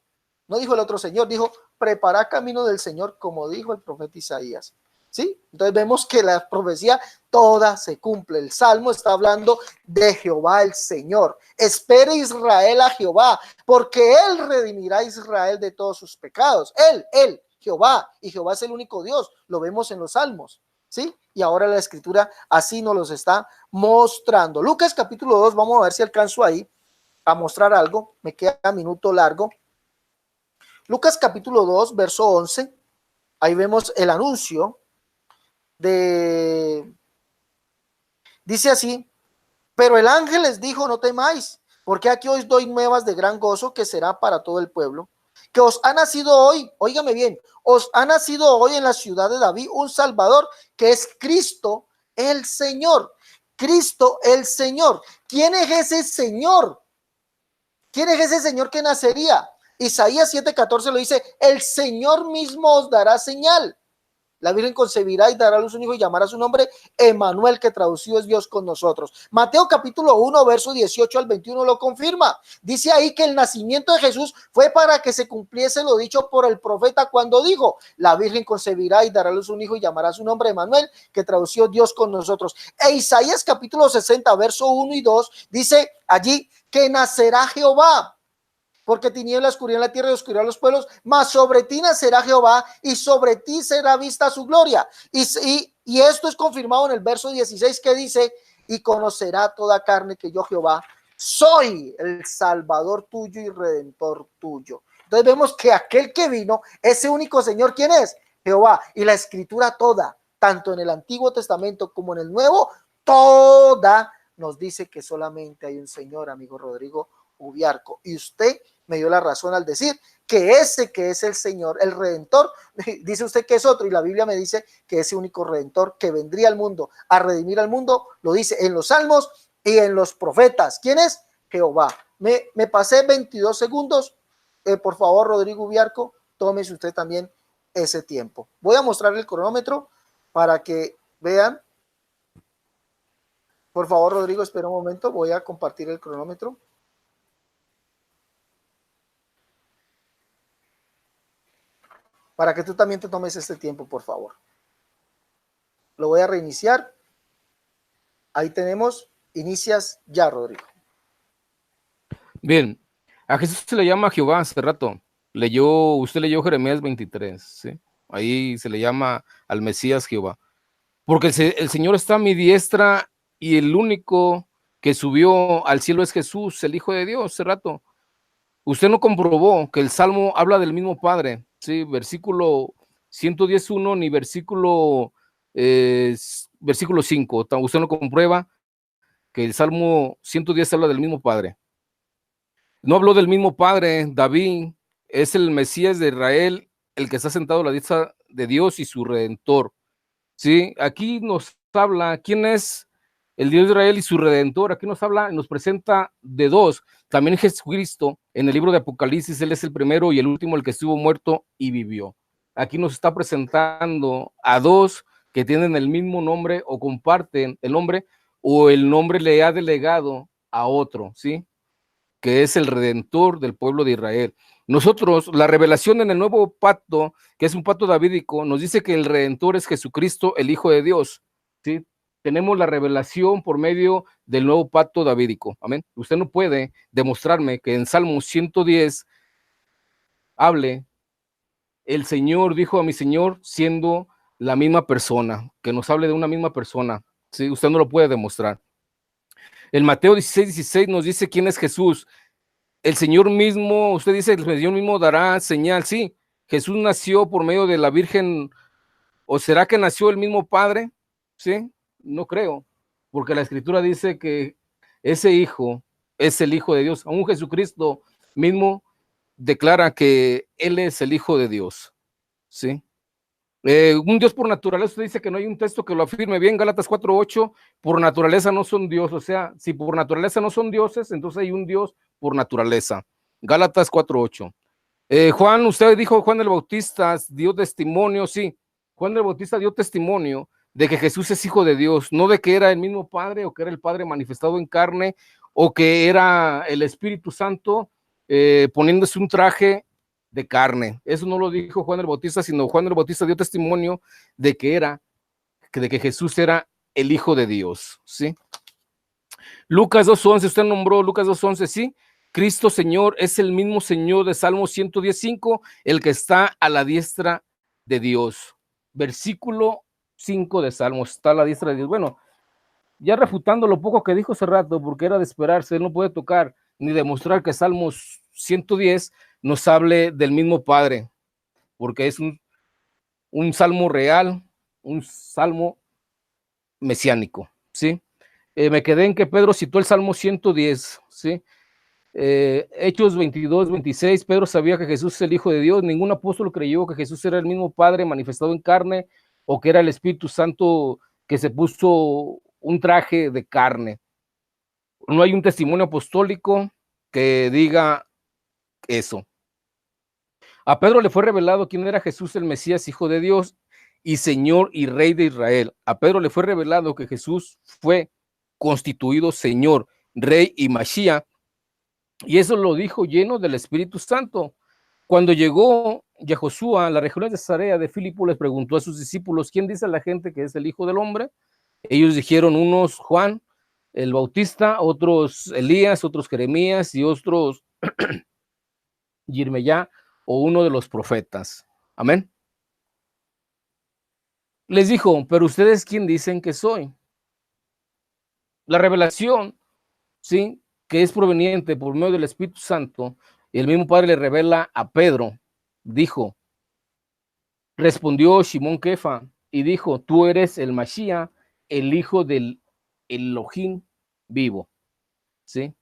No dijo el otro Señor, dijo, prepara camino del Señor, como dijo el profeta Isaías. ¿Sí? Entonces vemos que la profecía toda se cumple. El Salmo está hablando de Jehová el Señor. Espere Israel a Jehová, porque Él redimirá a Israel de todos sus pecados. Él, Jehová, y Jehová es el único Dios. Lo vemos en los Salmos. ¿Sí? Y ahora la Escritura así nos los está mostrando. Lucas capítulo 2, vamos a ver si alcanzo ahí a mostrar algo. Me queda un minuto largo. Lucas capítulo 2, verso 11. Ahí vemos el anuncio dice así, pero el ángel les dijo, no temáis, porque aquí os doy nuevas de gran gozo que será para todo el pueblo, que os ha nacido hoy, óigame bien, os ha nacido hoy en la ciudad de David un Salvador, que es Cristo el Señor. Cristo el Señor. ¿Quién es ese Señor? ¿Quién es ese Señor que nacería? Isaías 7:14 lo dice, el Señor mismo os dará señal. La Virgen concebirá y dará a luz un hijo y llamará su nombre Emmanuel, que traducido es Dios con nosotros. Mateo capítulo 1, verso 18 al 21 lo confirma. Dice ahí que el nacimiento de Jesús fue para que se cumpliese lo dicho por el profeta cuando dijo, la Virgen concebirá y dará a luz un hijo y llamará su nombre Emmanuel, que traducido Dios con nosotros. E Isaías capítulo 60, verso 1 y 2 dice allí que nacerá Jehová. Porque tinieblas cubrirán la tierra y oscuridad los pueblos, mas sobre ti nacerá Jehová y sobre ti será vista su gloria. Y esto es confirmado en el verso 16 que dice, y conocerá toda carne que yo Jehová soy el Salvador tuyo y Redentor tuyo. Entonces vemos que aquel que vino, ese único Señor, ¿quién es? Jehová. Y la Escritura toda, tanto en el Antiguo Testamento como en el Nuevo, toda nos dice que solamente hay un Señor, amigo Rodrigo Ubiarco. Y usted me dio la razón al decir que ese que es el Señor, el Redentor, dice usted que es otro, y la Biblia me dice que ese único Redentor que vendría al mundo a redimir al mundo, lo dice en los Salmos y en los profetas. ¿Quién es? Jehová. Me pasé 22 segundos. Por favor, Rodrigo Ubiarco, tómese usted también ese tiempo. Voy a mostrar el cronómetro para que vean. Por favor, Rodrigo, espera un momento. Voy a compartir el cronómetro. Para que tú también te tomes este tiempo, por favor. Lo voy a reiniciar. Ahí tenemos, inicias ya, Rodrigo. Bien, a Jesús se le llama Jehová hace rato. Usted leyó Jeremías 23, ¿sí? Ahí se le llama al Mesías Jehová. Porque el Señor está a mi diestra y el único que subió al cielo es Jesús, el Hijo de Dios, hace rato. Usted no comprobó que el Salmo habla del mismo Padre, ¿sí? Versículo 111 ni versículo 5. Usted no comprueba que el Salmo 110 habla del mismo Padre. No habló del mismo Padre. David es el Mesías de Israel, el que está sentado a la diestra de Dios y su Redentor. ¿Sí? Aquí nos habla quién es el Dios de Israel y su Redentor. Aquí nos habla, nos presenta de dos. También Jesucristo, en el libro de Apocalipsis, Él es el primero y el último, el que estuvo muerto y vivió. Aquí nos está presentando a dos que tienen el mismo nombre o comparten el nombre, o el nombre le ha delegado a otro, ¿sí? Que es el Redentor del pueblo de Israel. Nosotros, la revelación en el nuevo pacto, que es un pacto davídico, nos dice que el Redentor es Jesucristo, el Hijo de Dios, ¿sí? Tenemos la revelación por medio del nuevo pacto davídico, amén. Usted no puede demostrarme que en Salmo 110 hable, el Señor dijo a mi Señor, siendo la misma persona, que nos hable de una misma persona, ¿sí? Usted no lo puede demostrar. El Mateo 16:16 nos dice quién es Jesús. El Señor mismo, usted dice, el Señor mismo dará señal. Sí, Jesús nació por medio de la Virgen, ¿o será que nació el mismo Padre? Sí, no creo, porque la Escritura dice que ese Hijo es el Hijo de Dios. Aún Jesucristo mismo declara que Él es el Hijo de Dios. Sí. Un Dios por naturaleza, usted dice que no hay un texto que lo afirme bien. Gálatas 4:8, por naturaleza no son Dios. O sea, si por naturaleza no son dioses, entonces hay un Dios por naturaleza. Gálatas 4:8. Juan, usted dijo, Juan el Bautista dio testimonio, sí, Juan el Bautista dio testimonio de que Jesús es hijo de Dios, no de que era el mismo Padre o que era el Padre manifestado en carne o que era el Espíritu Santo poniéndose un traje de carne. Eso no lo dijo Juan el Bautista, sino Juan el Bautista dio testimonio de que Jesús era el Hijo de Dios, ¿sí? Lucas 2:11, usted nombró Lucas 2:11, sí. Cristo Señor es el mismo Señor de Salmo 115, el que está a la diestra de Dios. Versículo 5 de Salmo, está a la diestra de Dios. Bueno, ya refutando lo poco que dijo hace rato, porque era de esperarse, él no puede tocar ni demostrar que Salmos 110 nos hable del mismo Padre, porque es un salmo real, un salmo mesiánico, ¿sí? Me quedé en que Pedro citó el Salmo 110, ¿sí? Hechos 22-26, Pedro sabía que Jesús es el Hijo de Dios, ningún apóstol creyó que Jesús era el mismo Padre manifestado en carne o que era el Espíritu Santo que se puso un traje de carne. No hay un testimonio apostólico que diga eso. A Pedro le fue revelado quién era Jesús el Mesías, Hijo de Dios y Señor y Rey de Israel. A Pedro le fue revelado que Jesús fue constituido Señor, Rey y Mashiach, y eso lo dijo lleno del Espíritu Santo. Cuando llegó Yahoshua a la región de Cesarea de Filipo, les preguntó a sus discípulos, ¿quién dice a la gente que es el Hijo del Hombre? Ellos dijeron, unos Juan el Bautista, otros Elías, otros Jeremías y otros Yirmeyá o uno de los profetas. Amén. Les dijo, pero ustedes ¿quién dicen que soy? La revelación, ¿sí?, que es proveniente por medio del Espíritu Santo, el mismo Padre le revela a Pedro, dijo, respondió Simón Kefa y dijo, tú eres el Mashiach, el hijo del Elohim vivo, ¿sí?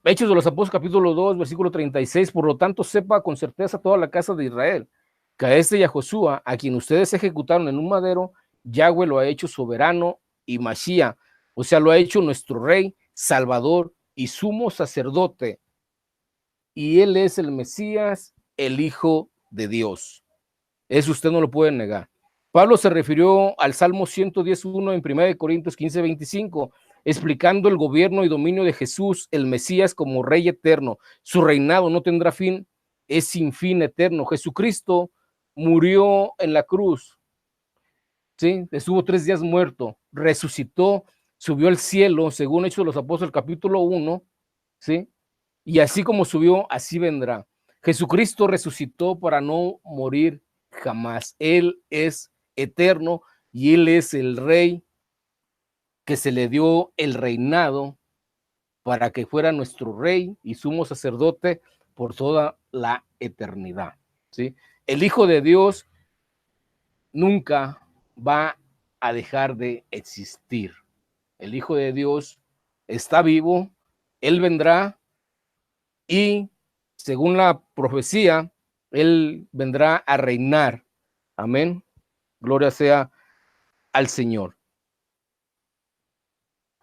Hechos de los Apóstoles, capítulo 2, versículo 36, por lo tanto sepa con certeza toda la casa de Israel, que a este Yahoshua, a quien ustedes ejecutaron en un madero, Yahweh lo ha hecho soberano y Mashiach, o sea, lo ha hecho nuestro Rey, Salvador y sumo sacerdote, y él es el Mesías, el Hijo de Dios. Eso usted no lo puede negar. Pablo se refirió al Salmo 111 en 1 Corintios 15:25, explicando el gobierno y dominio de Jesús, el Mesías, como Rey eterno. Su reinado no tendrá fin, es sin fin eterno. Jesucristo murió en la cruz, ¿sí? Estuvo 3 días muerto, resucitó, subió al cielo, según Hechos de los Apóstoles, capítulo 1, ¿sí? Y así como subió, así vendrá. Jesucristo resucitó para no morir jamás. Él es eterno y él es el Rey que se le dio el reinado para que fuera nuestro Rey y sumo sacerdote por toda la eternidad, ¿sí? El Hijo de Dios nunca va a dejar de existir. El Hijo de Dios está vivo, él vendrá y según la profecía, él vendrá a reinar. Amén. Gloria sea al Señor.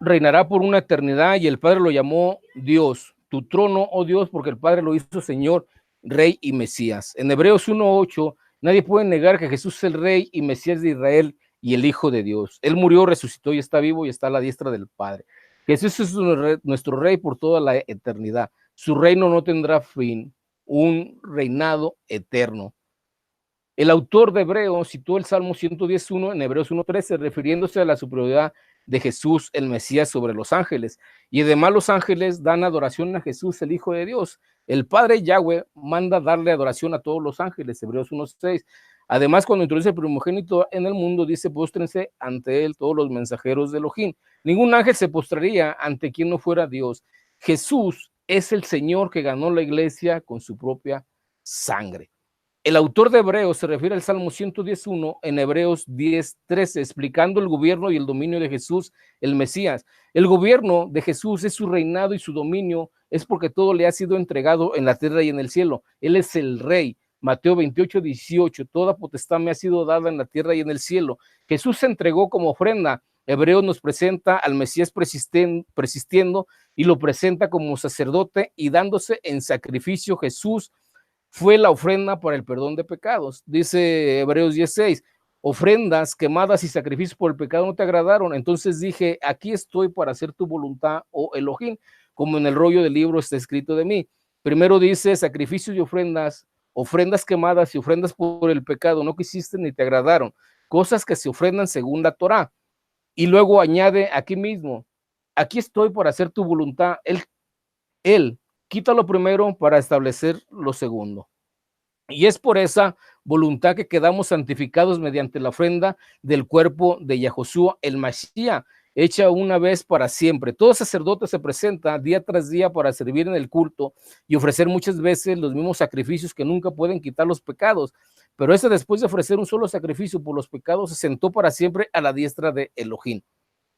Reinará por una eternidad y el Padre lo llamó Dios. Tu trono, oh Dios, porque el Padre lo hizo Señor, Rey y Mesías. En Hebreos 1:8, nadie puede negar que Jesús es el Rey y Mesías de Israel y el Hijo de Dios. Él murió, resucitó y está vivo y está a la diestra del Padre. Jesús es nuestro Rey por toda la eternidad. Su reino no tendrá fin, un reinado eterno. El autor de Hebreos citó el Salmo 111 en Hebreos 1:13, refiriéndose a la superioridad de Jesús, el Mesías, sobre los ángeles. Y además los ángeles dan adoración a Jesús, el Hijo de Dios. El Padre Yahweh manda darle adoración a todos los ángeles, Hebreos 1:6. Además, cuando introduce el primogénito en el mundo, dice, póstrense ante él todos los mensajeros de Elohim. Ningún ángel se postraría ante quien no fuera Dios. Jesús es el Señor que ganó la iglesia con su propia sangre. El autor de Hebreos se refiere al Salmo 111 en Hebreos 10:13, explicando el gobierno y el dominio de Jesús, el Mesías. El gobierno de Jesús es su reinado y su dominio es porque todo le ha sido entregado en la tierra y en el cielo. Él es el Rey. Mateo 28:18, toda potestad me ha sido dada en la tierra y en el cielo. Jesús se entregó como ofrenda Hebreos nos presenta al Mesías persistiendo y lo presenta como sacerdote y dándose en sacrificio. Jesús fue la ofrenda para el perdón de pecados. Dice Hebreos 10:6, ofrendas, quemadas y sacrificios por el pecado no te agradaron. Entonces dije, aquí estoy para hacer tu voluntad, oh Elohim, como en el rollo del libro está escrito de mí. Primero dice sacrificios y ofrendas, ofrendas quemadas y ofrendas por el pecado no quisiste ni te agradaron, cosas que se ofrendan según la Torá. Y luego añade aquí mismo, aquí estoy para hacer tu voluntad. Él quita lo primero para establecer lo segundo. Y es por esa voluntad que quedamos santificados mediante la ofrenda del cuerpo de Yahoshua, el Mashiach, hecha una vez para siempre. Todo sacerdote se presenta día tras día para servir en el culto y ofrecer muchas veces los mismos sacrificios que nunca pueden quitar los pecados. Pero ese, después de ofrecer un solo sacrificio por los pecados, se sentó para siempre a la diestra de Elohim,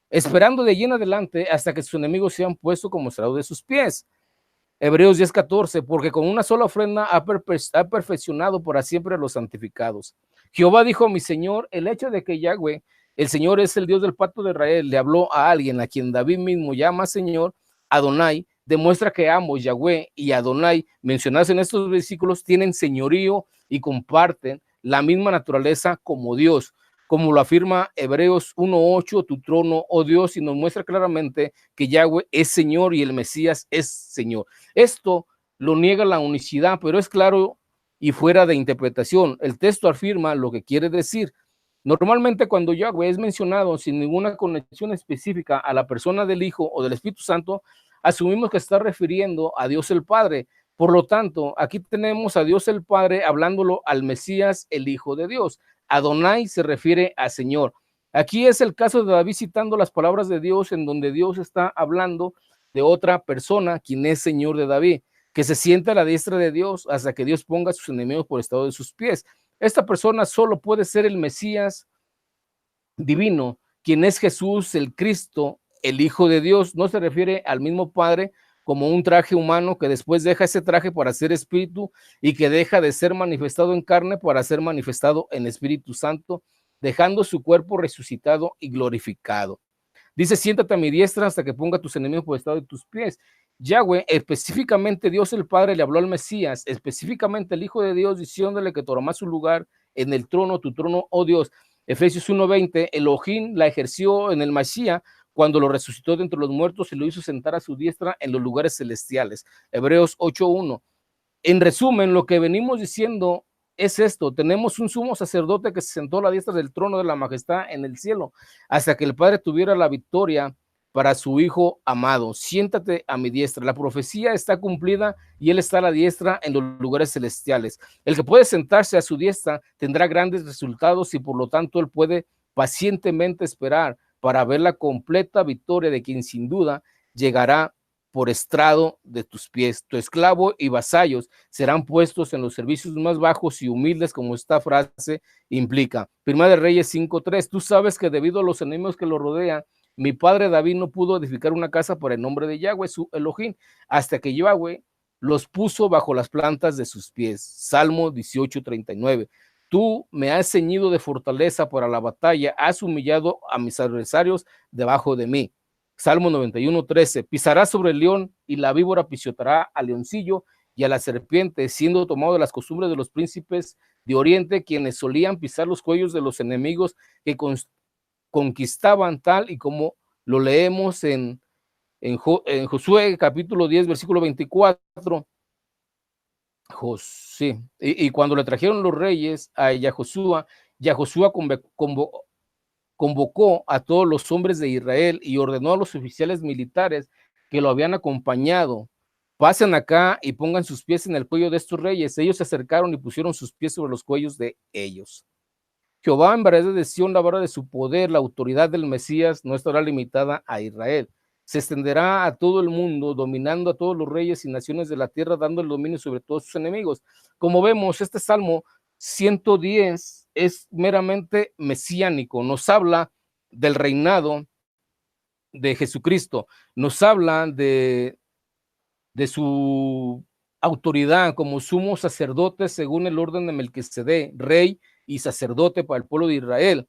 esperando de allí en adelante hasta que sus enemigos sean puestos como estrado de sus pies. Hebreos 10:14, porque con una sola ofrenda ha perfeccionado para siempre a los santificados. Jehová dijo a mi Señor, el hecho de que Yahweh, el Señor es el Dios del pacto de Israel, le habló a alguien a quien David mismo llama Señor, Adonai, demuestra que ambos, Yahweh y Adonai, mencionados en estos versículos, tienen señorío y comparten la misma naturaleza como Dios, como lo afirma Hebreos 1:8, tu trono, oh Dios, y nos muestra claramente que Yahweh es Señor y el Mesías es Señor. Esto lo niega la unicidad, pero es claro y fuera de interpretación. El texto afirma lo que quiere decir. Normalmente cuando Yahweh es mencionado sin ninguna conexión específica a la persona del Hijo o del Espíritu Santo, asumimos que está refiriendo a Dios el Padre. Por lo tanto, aquí tenemos a Dios el Padre hablándolo al Mesías, el Hijo de Dios. Adonai se refiere a Señor. Aquí es el caso de David citando las palabras de Dios, en donde Dios está hablando de otra persona, quien es Señor de David, que se sienta a la diestra de Dios hasta que Dios ponga a sus enemigos por estado de sus pies. Esta persona solo puede ser el Mesías divino, quien es Jesús, el Cristo, el Hijo de Dios. No se refiere al mismo Padre como un traje humano que después deja ese traje para ser espíritu y que deja de ser manifestado en carne para ser manifestado en Espíritu Santo, dejando su cuerpo resucitado y glorificado. Dice, siéntate a mi diestra hasta que ponga tus enemigos por estado de tus pies. Yahweh, específicamente Dios el Padre, le habló al Mesías, específicamente el Hijo de Dios, diciéndole que tomara su lugar en el trono, tu trono, oh Dios. Efesios 1:20, Elohim la ejerció en el Mashiach cuando lo resucitó de entre los muertos y lo hizo sentar a su diestra en los lugares celestiales. Hebreos 8:1. En resumen, lo que venimos diciendo es esto: tenemos un sumo sacerdote que se sentó a la diestra del trono de la majestad en el cielo, hasta que el Padre tuviera la victoria para su Hijo amado. Siéntate a mi diestra. La profecía está cumplida y Él está a la diestra en los lugares celestiales. El que puede sentarse a su diestra tendrá grandes resultados y por lo tanto Él puede pacientemente esperar para ver la completa victoria de quien sin duda llegará por estrado de tus pies. Tu esclavo y vasallos serán puestos en los servicios más bajos y humildes, como esta frase implica. Primera de Reyes 5:3. Tú sabes que debido a los enemigos que lo rodean, mi padre David no pudo edificar una casa por el nombre de Yahweh, su Elohim, hasta que Yahweh los puso bajo las plantas de sus pies. Salmo 18:39. Tú me has ceñido de fortaleza para la batalla, has humillado a mis adversarios debajo de mí. Salmo 91:13. Pisará sobre el león y la víbora pisoteará al leoncillo y a la serpiente, siendo tomado de las costumbres de los príncipes de Oriente, quienes solían pisar los cuellos de los enemigos que conquistaban, tal y como lo leemos en Josué capítulo 10, versículo 24. Sí. Y cuando le trajeron los reyes a Yahoshua, Yahoshua convocó a todos los hombres de Israel y ordenó a los oficiales militares que lo habían acompañado: pasen acá y pongan sus pies en el cuello de estos reyes. Ellos se acercaron y pusieron sus pies sobre los cuellos de ellos. Jehová envareció de Sión la vara de su poder. La autoridad del Mesías no estará limitada a Israel. Se extenderá a todo el mundo, dominando a todos los reyes y naciones de la tierra, dando el dominio sobre todos sus enemigos. Como vemos, este Salmo 110 es meramente mesiánico. Nos habla del reinado de Jesucristo. Nos habla de su autoridad como sumo sacerdote según el orden de Melquisedec, rey y sacerdote para el pueblo de Israel,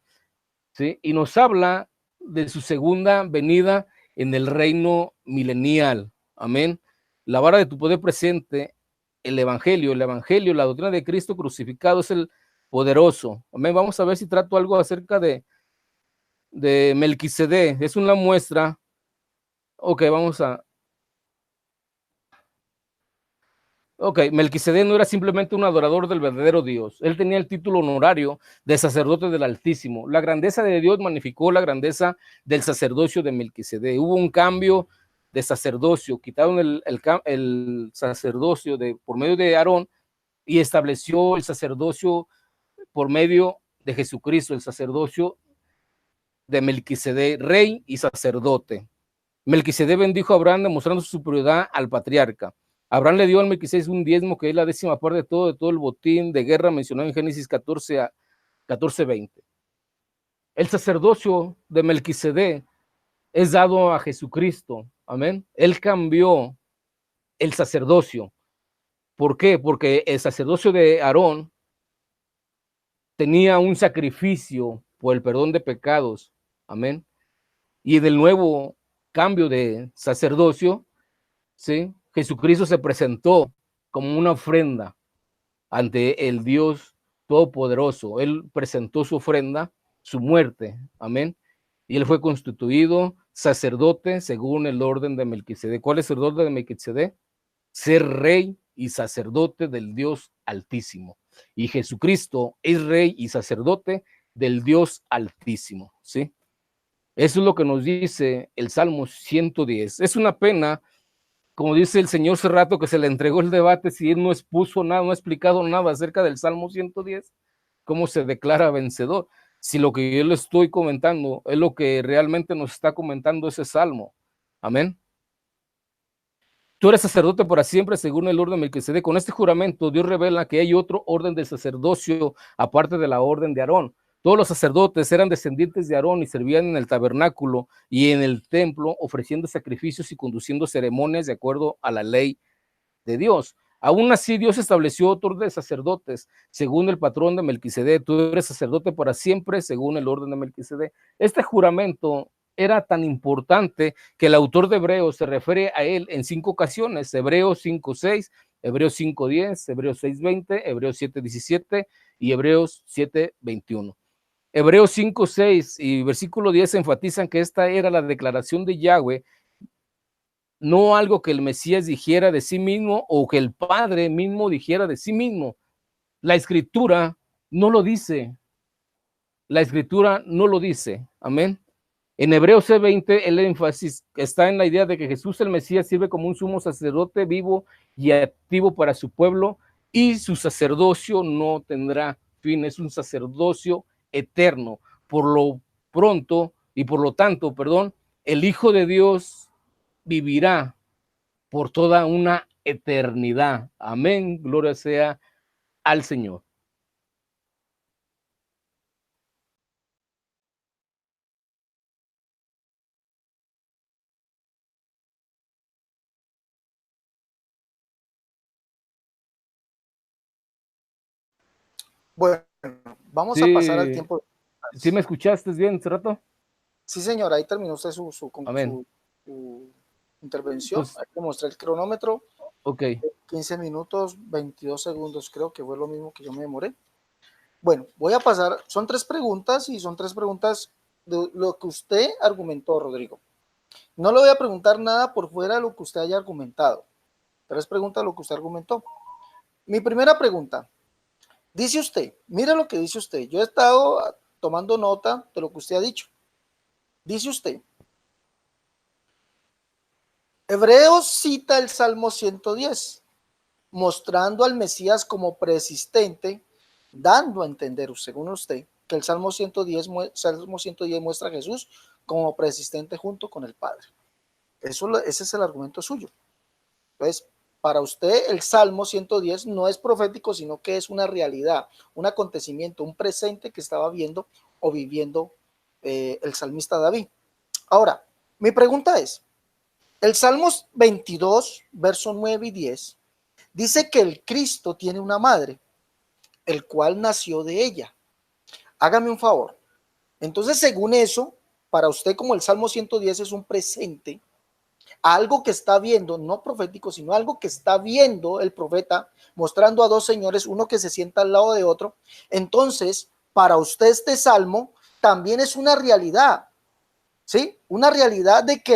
¿sí? Y nos habla de su segunda venida en el reino milenial. Amén. La vara de tu poder presente, el evangelio, la doctrina de Cristo crucificado es el poderoso. Amén. Vamos a ver si trato algo acerca de Melquisedec. Es una muestra. Ok, Melquisedec no era simplemente un adorador del verdadero Dios. Él tenía el título honorario de sacerdote del Altísimo. La grandeza de Dios magnificó la grandeza del sacerdocio de Melquisedec. Hubo un cambio de sacerdocio. Quitaron el sacerdocio por medio de Aarón y estableció el sacerdocio por medio de Jesucristo, el sacerdocio de Melquisedec, rey y sacerdote. Melquisedec bendijo a Abraham demostrando su superioridad al patriarca. Abraham le dio al Melquisedec un diezmo que es la 10ª parte de todo el botín de guerra mencionado en Génesis 14:20. El sacerdocio de Melquisedec es dado a Jesucristo. Amén. Él cambió el sacerdocio. ¿Por qué? Porque el sacerdocio de Aarón tenía un sacrificio por el perdón de pecados. Amén. Y del nuevo cambio de sacerdocio, ¿sí? Jesucristo se presentó como una ofrenda ante el Dios Todopoderoso. Él presentó su ofrenda, su muerte, amén. Y él fue constituido sacerdote según el orden de Melquisedec. ¿Cuál es el orden de Melquisedec? Ser rey y sacerdote del Dios Altísimo. Y Jesucristo es rey y sacerdote del Dios Altísimo, ¿sí? Eso es lo que nos dice el Salmo 110. Es una pena, como dice el señor Cerrato, que se le entregó el debate si él no expuso nada, no ha explicado nada acerca del Salmo 110, cómo se declara vencedor. Si lo que yo le estoy comentando es lo que realmente nos está comentando ese Salmo. Amén. Tú eres sacerdote para siempre según el orden de Melquisedec. Con este juramento Dios revela que hay otro orden de sacerdocio aparte de la orden de Aarón. Todos los sacerdotes eran descendientes de Aarón y servían en el tabernáculo y en el templo ofreciendo sacrificios y conduciendo ceremonias de acuerdo a la ley de Dios. Aún así, Dios estableció otro orden de sacerdotes según el patrón de Melquisedec. Tú eres sacerdote para siempre según el orden de Melquisedec. Este juramento era tan importante que el autor de Hebreos se refiere a él en 5 ocasiones: Hebreos 5:6, Hebreos 5:10, Hebreos 6:20, Hebreos 7:17 y Hebreos 7:21. Hebreos 5:6 y versículo 10 enfatizan que esta era la declaración de Yahweh, no algo que el Mesías dijera de sí mismo o que el Padre mismo dijera de sí mismo. La Escritura no lo dice. La Escritura no lo dice. Amén. En Hebreos 6:20, el énfasis está en la idea de que Jesús el Mesías sirve como un sumo sacerdote vivo y activo para su pueblo, y su sacerdocio no tendrá fin. Es un sacerdocio eterno. Por lo pronto y por lo tanto, perdón, el Hijo de Dios vivirá por toda una eternidad. Amén. Gloria sea al Señor. Bueno, vamos a pasar al Sí, tiempo. ¿sí me escuchaste bien hace rato? Sí, señor, ahí terminó usted Amén. su intervención. Entonces, Ahí le mostré el cronómetro, ok. 15 minutos, 22 segundos, creo que fue lo mismo que yo me demoré. Bueno, voy a pasar, son 3 preguntas y son 3 preguntas de lo que usted argumentó, Rodrigo. No le voy a preguntar nada por fuera de lo que usted haya argumentado. 3 preguntas de lo que usted argumentó. Mi primera pregunta, dice usted, mire lo que dice usted, yo he estado tomando nota de lo que usted ha dicho. Dice usted, Hebreos cita el Salmo 110, mostrando al Mesías como preexistente, dando a entender, según usted, que el Salmo 110 muestra a Jesús como preexistente junto con el Padre. Ese es el argumento suyo. Entonces, para usted el Salmo 110 no es profético, sino que es una realidad, un acontecimiento, un presente que estaba viendo o viviendo el salmista David. Ahora, mi pregunta es, el Salmo 22, versos 9 y 10, dice que el Cristo tiene una madre, el cual nació de ella. Hágame un favor. Entonces, según eso, para usted como el Salmo 110 es un presente, algo que está viendo, no profético, sino algo que está viendo el profeta, mostrando a dos señores, uno que se sienta al lado de otro. Entonces, para usted este salmo también es una realidad, ¿sí? Una realidad de que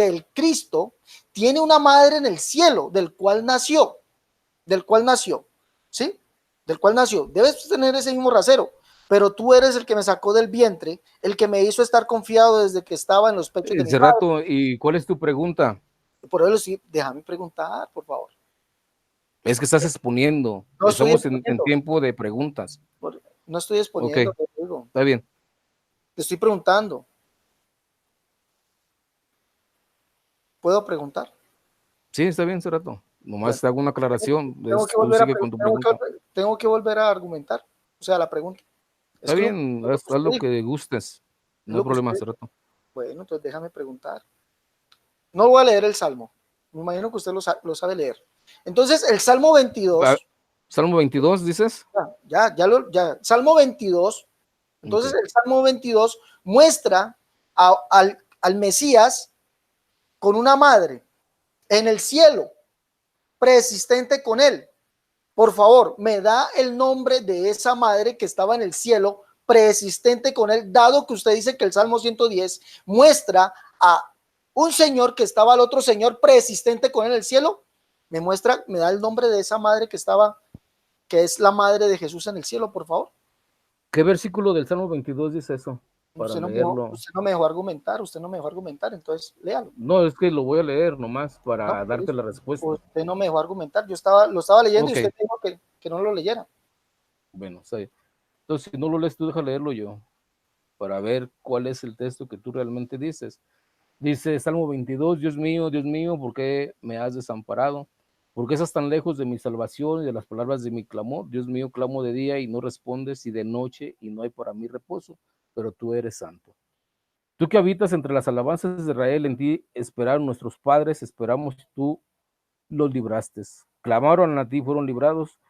el Cristo tiene una madre en el cielo, del cual nació, ¿sí? Del cual nació. Debes tener ese mismo rasero, pero tú eres el que me sacó del vientre, el que me hizo estar confiado desde que estaba en los pechos de mi Ese madre. rato, ¿y cuál es tu pregunta? Por eso sí, déjame preguntar, por favor. Es que estás exponiendo. No estoy Estamos en exponiendo, tiempo de preguntas. no estoy Ok, exponiendo, te digo. está bien. Te estoy preguntando. ¿Puedo preguntar? Sí, está bien, ese rato. Nomás Bueno, te hago una aclaración. tengo que Tú volver a, sigue con tu pregunta. tengo que volver a argumentar. O sea, la pregunta. Es Está que bien, es lo que haz usted lo dijo, que gustes. es No hay lo que problema, usted ese dijo. rato. Bueno, entonces déjame preguntar. No voy a leer el Salmo. Me imagino que usted lo sabe leer. Entonces, el Salmo Ah, 22, Salmo 22, dices. Salmo 22, Ok. entonces el Salmo 22 muestra al Mesías con una madre en el cielo, preexistente con él. Por favor, me da el nombre de esa madre que estaba en el cielo, preexistente con él, dado que usted dice que el Salmo 110 muestra a un señor que estaba al otro señor preexistente con él en el cielo. Me da el nombre de esa madre que estaba, que es la madre de Jesús en el cielo, por favor. ¿Qué versículo del Salmo 22 dice eso? Para leerlo. Usted no me dejó argumentar, entonces léalo. No, es que lo voy a leer nomás No, para darte la respuesta. usted no me dejó argumentar, lo estaba leyendo y Ok, usted dijo que no lo leyera. bueno, está bien. Entonces, si no lo lees tú, deja leerlo yo, para ver cuál es el texto que tú realmente dices. Dice Salmo 22, Dios mío, ¿por qué me has desamparado? ¿Por qué estás tan lejos de mi salvación y de las palabras de mi clamor? Dios mío, clamo de día y no respondes, y de noche y no hay para mí reposo, pero tú eres santo. Tú que habitas entre las alabanzas de Israel, en ti esperaron nuestros padres, esperamos y tú los libraste. Clamaron a ti, fueron librados,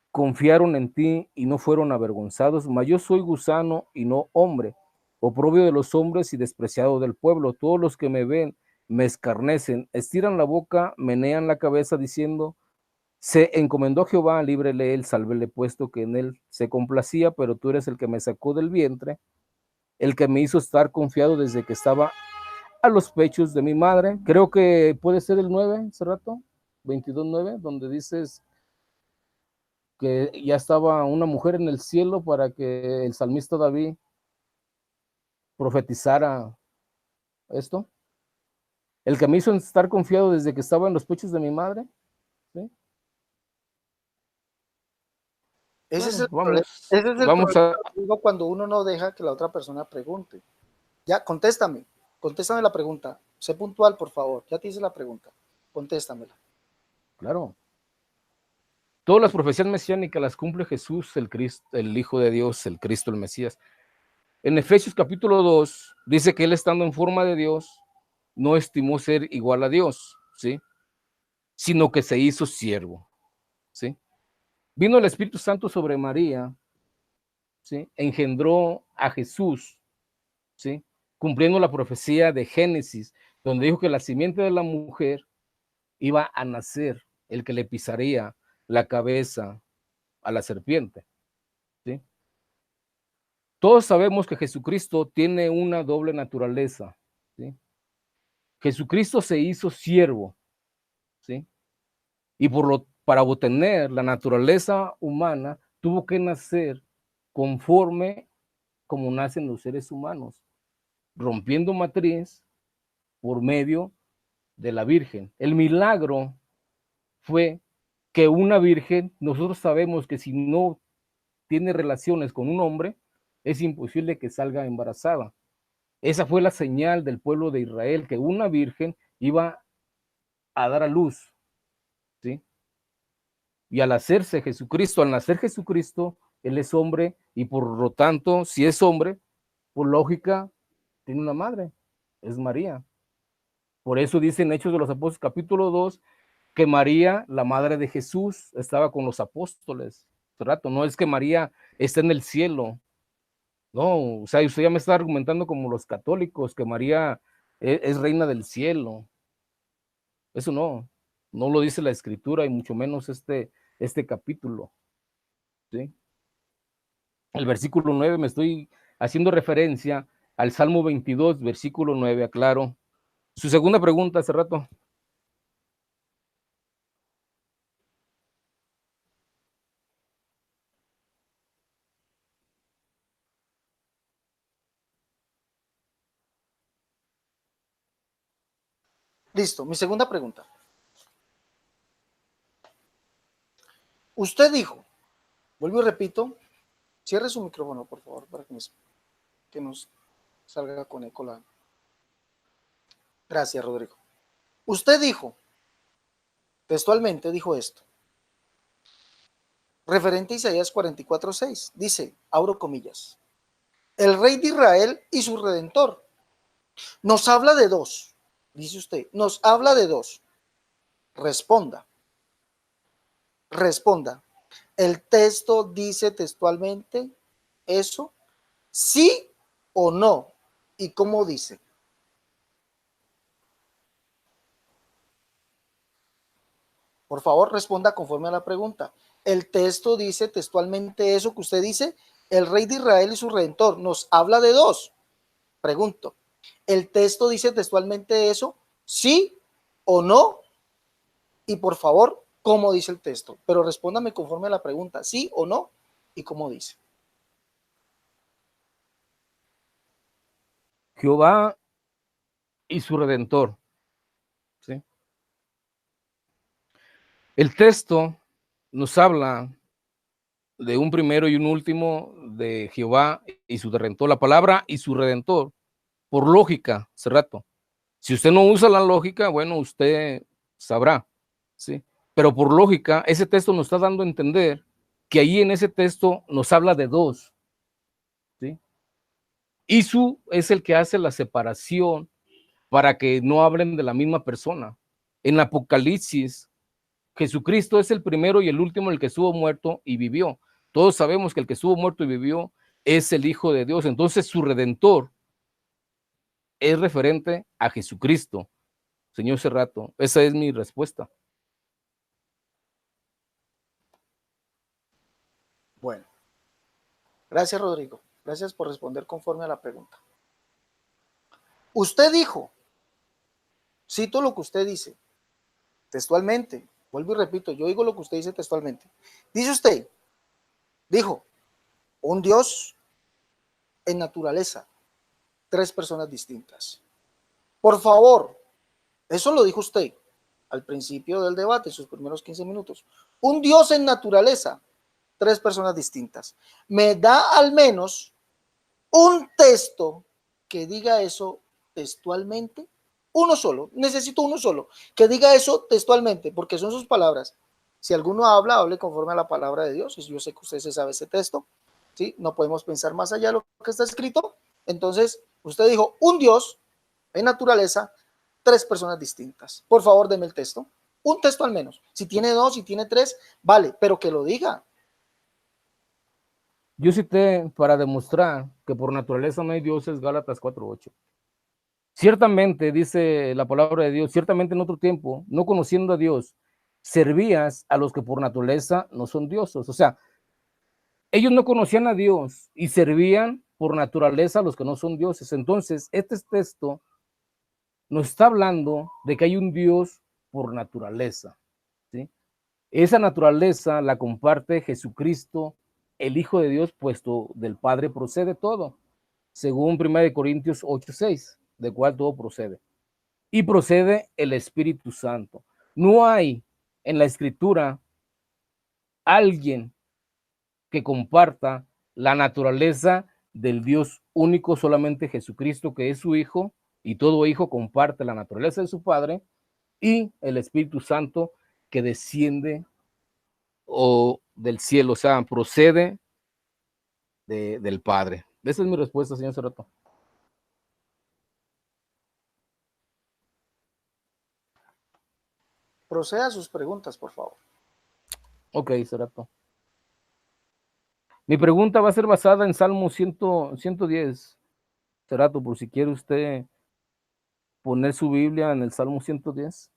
confiaron en ti y no fueron avergonzados, mas yo soy gusano y no hombre, oprobio de los hombres y despreciado del pueblo. Todos los que me ven me escarnecen, estiran la boca, menean la cabeza diciendo, se encomendó a Jehová, líbrele él, sálvele, puesto que en él se complacía, pero tú eres el que me sacó del vientre, el que me hizo estar confiado desde que estaba a los pechos de mi madre. Creo que puede ser el 9, hace rato, 22:9, donde dices que ya estaba una mujer en el cielo para que el salmista David profetizara esto. El que me hizo estar confiado desde que estaba en los pechos de mi madre. ¿Sí? Ese es Bueno, el problema. Ese es el vamos problema a... cuando uno no deja que la otra persona pregunte. Ya, contéstame la pregunta. Sé puntual, por favor. Ya te hice la pregunta. Contéstamela. Claro. Todas las profecías mesiánicas las cumple Jesús, el Cristo, el Hijo de Dios, el Cristo, el Mesías. En Efesios capítulo 2 dice que él, estando en forma de Dios, no estimó ser igual a Dios, ¿sí? Sino que se hizo siervo, ¿sí? Vino el Espíritu Santo sobre María, ¿sí? Engendró a Jesús, ¿sí? Cumpliendo la profecía de Génesis, donde dijo que la simiente de la mujer iba a nacer, el que le pisaría la cabeza a la serpiente, ¿sí? Todos sabemos que Jesucristo tiene una doble naturaleza, ¿sí? Jesucristo se hizo siervo, ¿sí? Y para obtener la naturaleza humana, tuvo que nacer conforme como nacen los seres humanos, rompiendo matriz por medio de la Virgen. El milagro fue que una virgen, nosotros sabemos que si no tiene relaciones con un hombre, es imposible que salga embarazada. Esa fue la señal del pueblo de Israel, que una virgen iba a dar a luz, ¿sí? Y al hacerse Jesucristo, al nacer Jesucristo, Él es hombre y por lo tanto, si es hombre, por lógica, tiene una madre, es María. Por eso dice en Hechos de los Apóstoles capítulo 2 que María, la madre de Jesús, estaba con los apóstoles. Rato. No es que María está en el cielo, No, o sea, usted ya me está argumentando como los católicos, que María es reina del cielo. Eso no lo dice la escritura y mucho menos este capítulo, ¿sí? El versículo 9 me estoy haciendo referencia al Salmo 22, versículo 9, aclaro. Su segunda pregunta hace rato. Listo, mi segunda pregunta. Usted dijo, vuelvo y repito, cierre su micrófono, por favor, para que nos salga con eco la... Gracias, Rodrigo. Usted dijo, textualmente dijo esto, referente a Isaías 44:6, dice, abro comillas, el rey de Israel y su redentor. Nos habla de dos, dice usted, nos habla de dos. Responda, responda. ¿El texto dice textualmente eso? ¿Sí o no? ¿Y cómo dice? Por favor, responda conforme a la pregunta. ¿El texto dice textualmente eso que usted dice? El rey de Israel y su redentor. Nos habla de dos. Pregunto, ¿el texto dice textualmente eso? ¿Sí o no? Y por favor, ¿cómo dice el texto? Pero respóndame conforme a la pregunta, ¿sí o no? ¿Y cómo dice? Jehová y su redentor, ¿sí? El texto nos habla de un primero y un último, de Jehová y su redentor. La palabra y su redentor, por lógica, hace rato. Si usted no usa la lógica, bueno, usted sabrá, ¿sí? Pero por lógica, ese texto nos está dando a entender que ahí en ese texto nos habla de dos, ¿sí? Isu es el que hace la separación para que no hablen de la misma persona. En Apocalipsis, Jesucristo es el primero y el último, el que estuvo muerto y vivió. Todos sabemos que el que estuvo muerto y vivió es el Hijo de Dios. Entonces su redentor es referente a Jesucristo. Señor Cerrato, esa es mi respuesta. Bueno, gracias Rodrigo. Gracias por responder conforme a la pregunta. Usted dijo, cito lo que usted dice, textualmente, vuelvo y repito, yo digo lo que usted dice textualmente. Dice usted, dijo, un Dios en naturaleza, tres personas distintas. Por favor, eso lo dijo usted al principio del debate, sus primeros 15 minutos. Un Dios en naturaleza, tres personas distintas. Me da al menos un texto que diga eso textualmente. Uno solo, necesito uno solo, que diga eso textualmente, porque son sus palabras. Si alguno habla, hable conforme a la palabra de Dios. Yo sé que usted se sabe ese texto, ¿sí? No podemos pensar más allá de lo que está escrito. Entonces, usted dijo, un Dios en naturaleza, tres personas distintas. Por favor, deme el texto. Un texto al menos. Si tiene dos, si tiene tres, vale, pero que lo diga. Yo cité para demostrar que por naturaleza no hay dioses, Gálatas 4:8. Ciertamente, dice la palabra de Dios, ciertamente en otro tiempo, no conociendo a Dios, servías a los que por naturaleza no son dioses. O sea, ellos no conocían a Dios y servían por naturaleza a los que no son dioses. Entonces, este texto nos está hablando de que hay un Dios por naturaleza, ¿sí? Esa naturaleza la comparte Jesucristo, el Hijo de Dios, puesto del Padre procede todo, según 1 Corintios 8:6, de cual todo procede. Y procede el Espíritu Santo. No hay en la Escritura alguien que comparta la naturaleza del Dios único, solamente Jesucristo, que es su Hijo, y todo hijo comparte la naturaleza de su Padre, y el Espíritu Santo que desciende o del cielo, o sea, procede del Padre. Esa es mi respuesta, señor Cerrato. Proceda a sus preguntas, por favor. Ok, Cerrato. Mi pregunta va a ser basada en Salmo 110. Cerato, por si quiere usted poner su Biblia en el Salmo 110.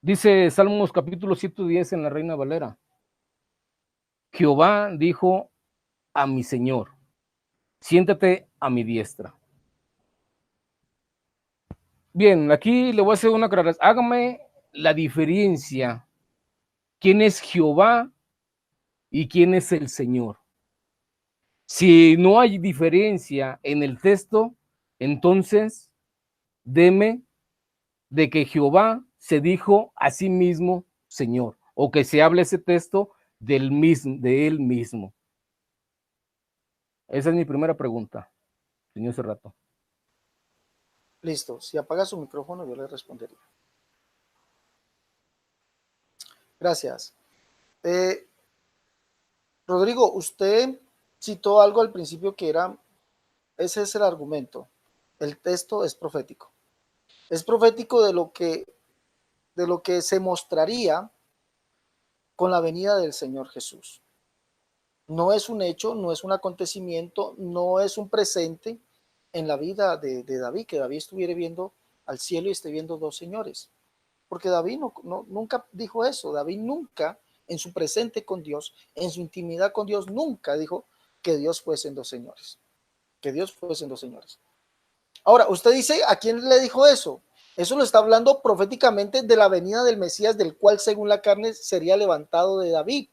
Dice Salmos capítulo 110 en la Reina Valera. Jehová dijo a mi Señor, siéntate a mi diestra. Bien, aquí le voy a hacer una aclaración. Hágame la diferencia. ¿Quién es Jehová y quién es el Señor? Si no hay diferencia en el texto, entonces deme de que Jehová se dijo a sí mismo Señor, o que se hable ese texto de él mismo. Esa es mi primera pregunta, señor Cerrato. Listo, si apaga su micrófono yo le respondería. Gracias. Rodrigo, usted citó algo al principio que era, ese es el argumento, el texto es profético. Es profético de lo que se mostraría con la venida del Señor Jesús. No es un hecho, no es un acontecimiento, no es un presente en la vida de David, que David estuviera viendo al cielo y esté viendo dos señores. Porque David nunca dijo eso. David nunca, en su presente con Dios, en su intimidad con Dios, nunca dijo que Dios fuesen dos señores. Que Dios fuesen dos señores. Ahora, usted dice, ¿a quién le dijo eso? Eso lo está hablando proféticamente de la venida del Mesías, del cual según la carne sería levantado de David.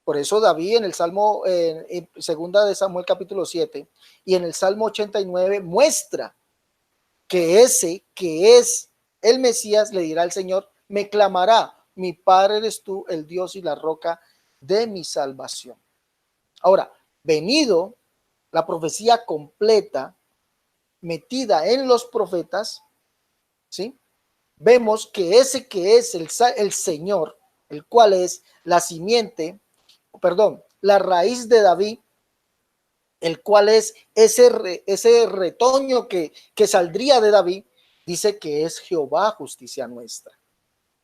Por eso David en el Salmo, en segunda de Samuel capítulo 7 y en el Salmo 89 muestra que ese que es el Mesías le dirá al Señor, me clamará, mi Padre eres tú, el Dios y la roca de mi salvación. Ahora, venido la profecía completa, metida en los profetas, ¿sí? Vemos que ese que es el Señor, el cual es la simiente, perdón, la raíz de David, el cual es ese retoño que saldría de David, dice que es Jehová justicia nuestra.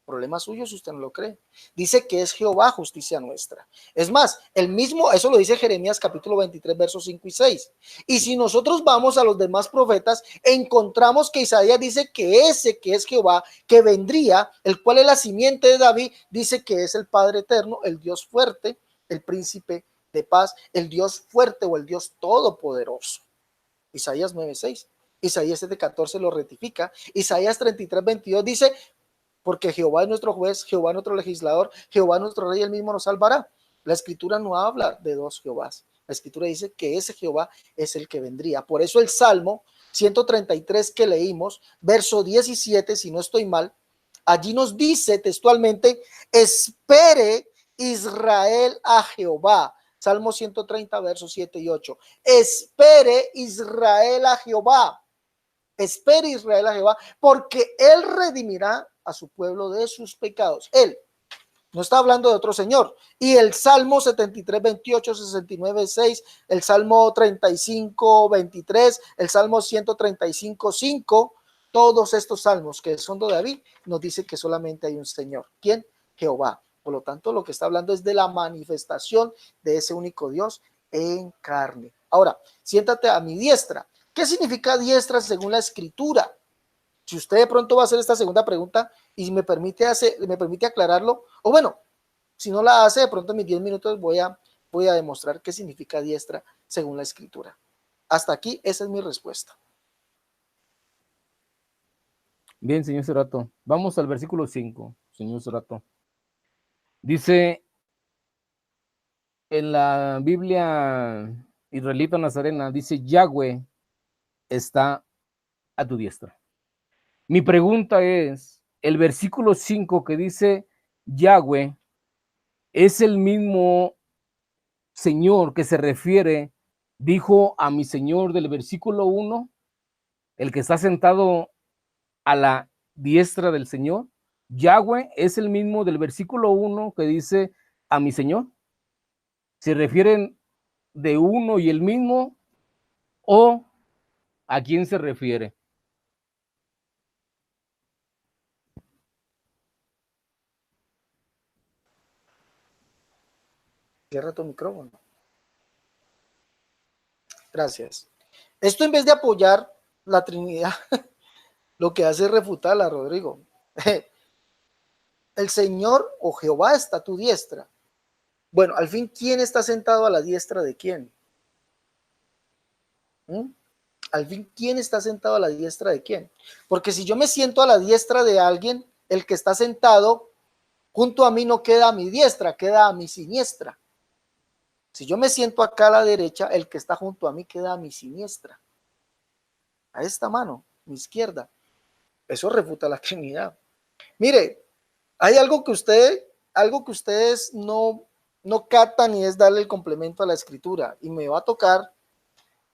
Problema suyo si usted no lo cree. Dice que es Jehová justicia nuestra. Es más, el mismo, eso lo dice Jeremías capítulo 23, versos 5 y 6. Y si nosotros vamos a los demás profetas, encontramos que Isaías dice que ese que es Jehová, que vendría, el cual es la simiente de David, dice que es el Padre eterno, el Dios fuerte, el príncipe de paz, el Dios fuerte o el Dios todopoderoso. Isaías 9:6. Isaías 7:14 lo rectifica. Isaías 33:22 dice, porque Jehová es nuestro juez, Jehová es nuestro legislador, Jehová es nuestro rey, él mismo nos salvará. La escritura no habla de dos Jehovás. La escritura dice que ese Jehová es el que vendría. Por eso el Salmo 133 que leímos, verso 17, si no estoy mal, allí nos dice textualmente, espere Israel a Jehová. Salmo 130, versos 7 y 8. Espere Israel a Jehová. Espere Israel a Jehová, porque él redimirá a su pueblo de sus pecados. Él no está hablando de otro señor. Y el Salmo 73, 28, 69, 6, el Salmo 35, 23, el Salmo 135, 5, todos estos salmos que son de David nos dice que solamente hay un Señor. ¿Quién? Jehová. Por lo tanto, lo que está hablando es de la manifestación de ese único Dios en carne. Ahora, siéntate a mi diestra. ¿Qué significa diestra según la escritura? Si usted de pronto va a hacer esta segunda pregunta y me permite aclararlo, o bueno, si no la hace, de pronto en mis 10 minutos voy a demostrar qué significa diestra según la escritura. Hasta aquí, esa es mi respuesta. Bien, señor Cerrato. Vamos al versículo 5, señor Cerrato. Dice en la Biblia israelita nazarena, dice Yahweh está a tu diestra. Mi pregunta es, el versículo 5 que dice Yahweh, ¿es el mismo Señor que se refiere, dijo a mi Señor del versículo 1, el que está sentado a la diestra del Señor? Yahweh es el mismo del versículo 1 que dice a mi Señor. ¿Se refieren de uno y el mismo o a quién se refiere? Cierra tu micrófono. Gracias. Esto en vez de apoyar la Trinidad, lo que hace es refutarla, Rodrigo. El Señor o Jehová está a tu diestra. Bueno, al fin, ¿quién está sentado a la diestra de quién? ¿Mm? Al fin, ¿quién está sentado a la diestra de quién? Porque si yo me siento a la diestra de alguien, el que está sentado junto a mí no queda a mi diestra, queda a mi siniestra. Si yo me siento acá a la derecha, el que está junto a mí queda a mi siniestra. A esta mano, mi izquierda. Eso refuta la Trinidad. Mire, hay algo que ustedes no captan y es darle el complemento a la Escritura. Y me va a tocar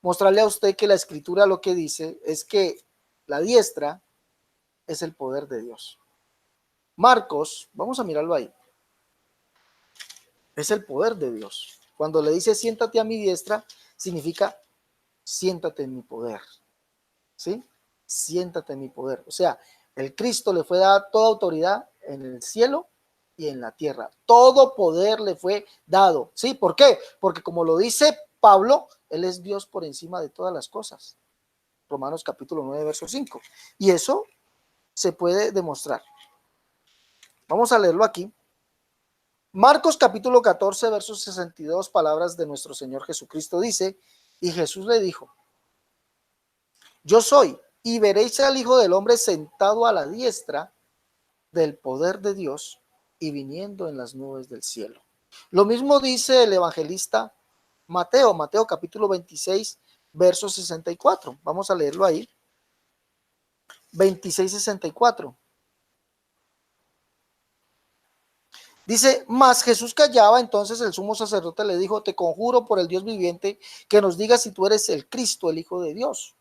mostrarle a usted que la Escritura lo que dice es que la diestra es el poder de Dios. Marcos, vamos a mirarlo ahí. Es el poder de Dios. Cuando le dice siéntate a mi diestra, significa siéntate en mi poder. ¿Sí? Siéntate en mi poder. O sea, el Cristo le fue dada toda autoridad en el cielo y en la tierra. Todo poder le fue dado. ¿Sí? ¿Por qué? Porque como lo dice Pablo, Él es Dios por encima de todas las cosas. Romanos capítulo 9, verso 5. Y eso se puede demostrar. Vamos a leerlo aquí. Marcos capítulo 14, versos 62, palabras de nuestro Señor Jesucristo dice, y Jesús le dijo, yo soy, y veréis al Hijo del Hombre sentado a la diestra del poder de Dios y viniendo en las nubes del cielo. Lo mismo dice el evangelista Mateo, Mateo capítulo 26, verso 64. Vamos a leerlo ahí. 26, 64. Dice, mas Jesús callaba, entonces el sumo sacerdote le dijo, te conjuro por el Dios viviente que nos digas si tú eres el Cristo, el Hijo de Dios.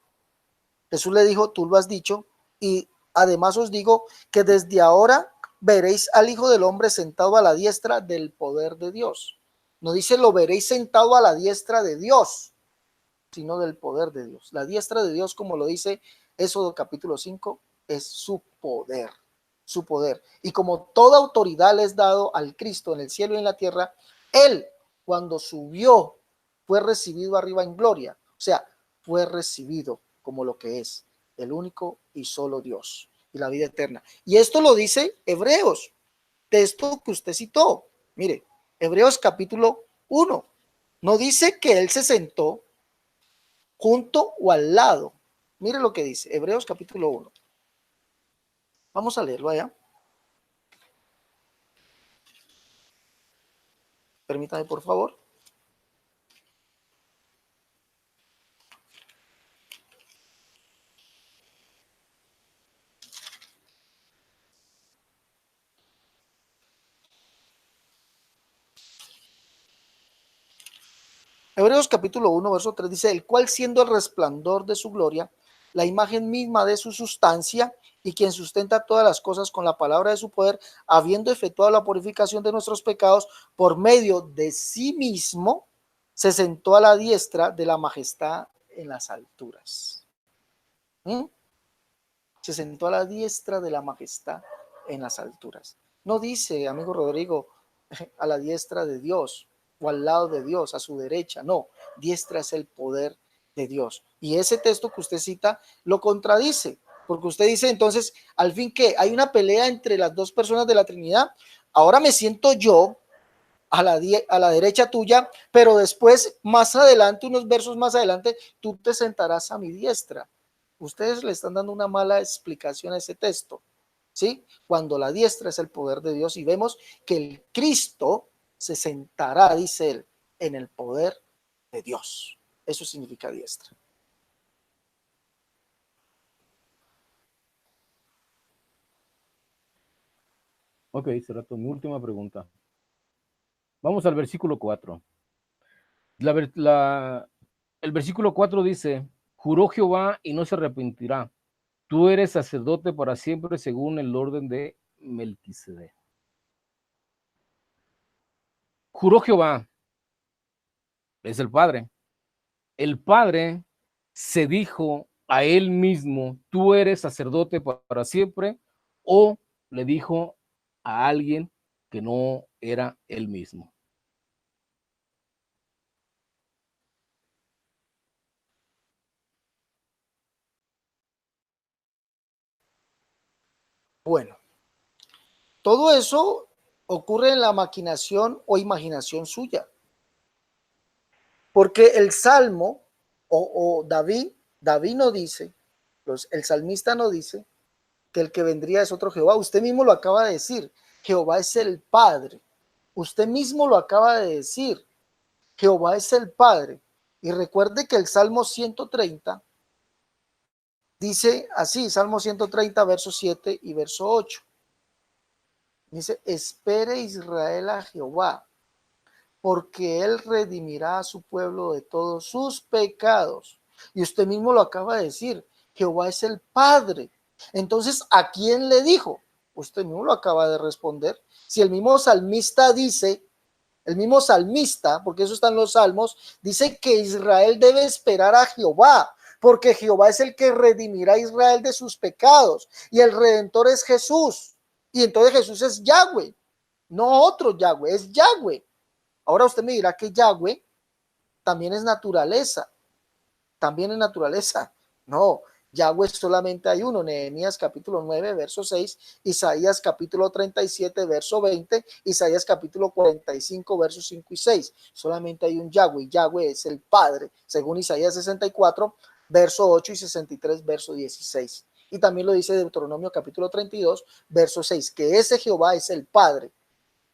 Jesús le dijo, tú lo has dicho, y además os digo que desde ahora veréis al Hijo del Hombre sentado a la diestra del poder de Dios. No dice lo veréis sentado a la diestra de Dios, sino del poder de Dios. La diestra de Dios, como lo dice Éxodo capítulo 5, es su poder. Su poder. Y como toda autoridad le es dado al Cristo en el cielo y en la tierra, Él, cuando subió, fue recibido arriba en gloria. O sea, fue recibido como lo que es, el único y solo Dios y la vida eterna. Y esto lo dice Hebreos, texto que usted citó. Mire, Hebreos capítulo 1. No dice que Él se sentó junto o al lado. Mire lo que dice, Hebreos capítulo 1. Vamos a leerlo allá. Permítame, por favor. Hebreos capítulo 1, verso 3 dice, el cual siendo el resplandor de su gloria, la imagen misma de su sustancia, y quien sustenta todas las cosas con la palabra de su poder, habiendo efectuado la purificación de nuestros pecados por medio de sí mismo, se sentó a la diestra de la majestad en las alturas. Se sentó a la diestra de la majestad en las alturas. No dice, amigo Rodrigo, a la diestra de Dios o al lado de Dios, a su derecha. No, diestra es el poder de Dios. Y ese texto que usted cita lo contradice, porque usted dice entonces, al fin que hay una pelea entre las dos personas de la Trinidad. Ahora me siento yo a la derecha tuya, pero después, más adelante, unos versos más adelante, tú te sentarás a mi diestra. Ustedes le están dando una mala explicación a ese texto, ¿sí? Cuando la diestra es el poder de Dios y vemos que el Cristo se sentará, dice él, en el poder de Dios. Eso significa diestra. Ok, será mi última pregunta. Vamos al versículo 4. El versículo 4 dice, juró Jehová y no se arrepentirá. Tú eres sacerdote para siempre según el orden de Melquisedec. Juró Jehová, es el Padre. El Padre se dijo a él mismo, tú eres sacerdote para siempre, o le dijo a alguien que no era él mismo. Bueno, todo eso ocurre en la maquinación o imaginación suya. Porque el Salmo o David no dice, el salmista no dice que el que vendría es otro Jehová. Usted mismo lo acaba de decir, Jehová es el Padre. Usted mismo lo acaba de decir, Jehová es el Padre. Y recuerde que el Salmo 130 dice así, Salmo 130, verso 7 y verso 8. Dice, espere Israel a Jehová, porque él redimirá a su pueblo de todos sus pecados. Y usted mismo lo acaba de decir, Jehová es el Padre. Entonces, ¿a quién le dijo? Usted mismo lo acaba de responder. Si el mismo salmista dice, el mismo salmista, porque eso está en los salmos, dice que Israel debe esperar a Jehová, porque Jehová es el que redimirá a Israel de sus pecados, y el redentor es Jesús, y entonces Jesús es Yahweh, no otro Yahweh, es Yahweh. Ahora usted me dirá que Yahweh también es naturaleza. También es naturaleza. No, Yahweh solamente hay uno. Nehemías capítulo 9, verso 6, Isaías capítulo 37, verso 20, Isaías capítulo 45, versos 5 y 6. Solamente hay un Yahweh. Yahweh es el Padre, según Isaías 64, verso 8 y 63, verso 16. Y también lo dice Deuteronomio capítulo 32, verso 6, que ese Jehová es el Padre.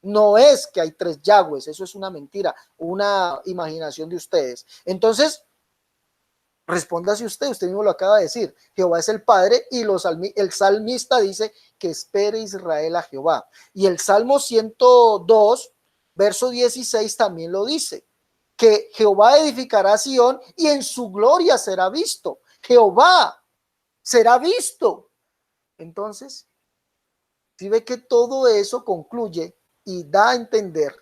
No es que hay tres Yahwehs, eso es una mentira, una imaginación de ustedes. Entonces, respóndase usted mismo lo acaba de decir, Jehová es el Padre y el salmista dice que espere Israel a Jehová. Y el Salmo 102, verso 16 también lo dice, que Jehová edificará a Sión y en su gloria será visto. Jehová será visto. Entonces, si ve que todo eso concluye y da a entender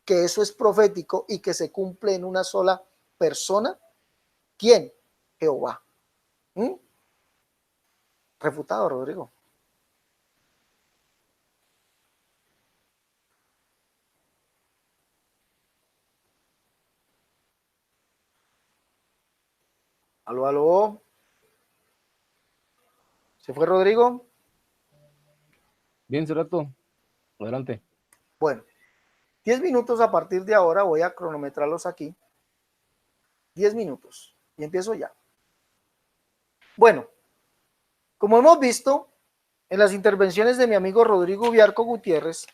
que eso es profético y que se cumple en una sola persona. ¿Quién? Jehová. Refutado, Rodrigo. Aló, aló. ¿Se fue Rodrigo? Bien, Cerato, adelante. Bueno, 10 minutos a partir de ahora, voy a cronometrarlos aquí. 10 minutos y empiezo ya. Bueno, como hemos visto en las intervenciones de mi amigo Rodrigo Biarco Gutiérrez,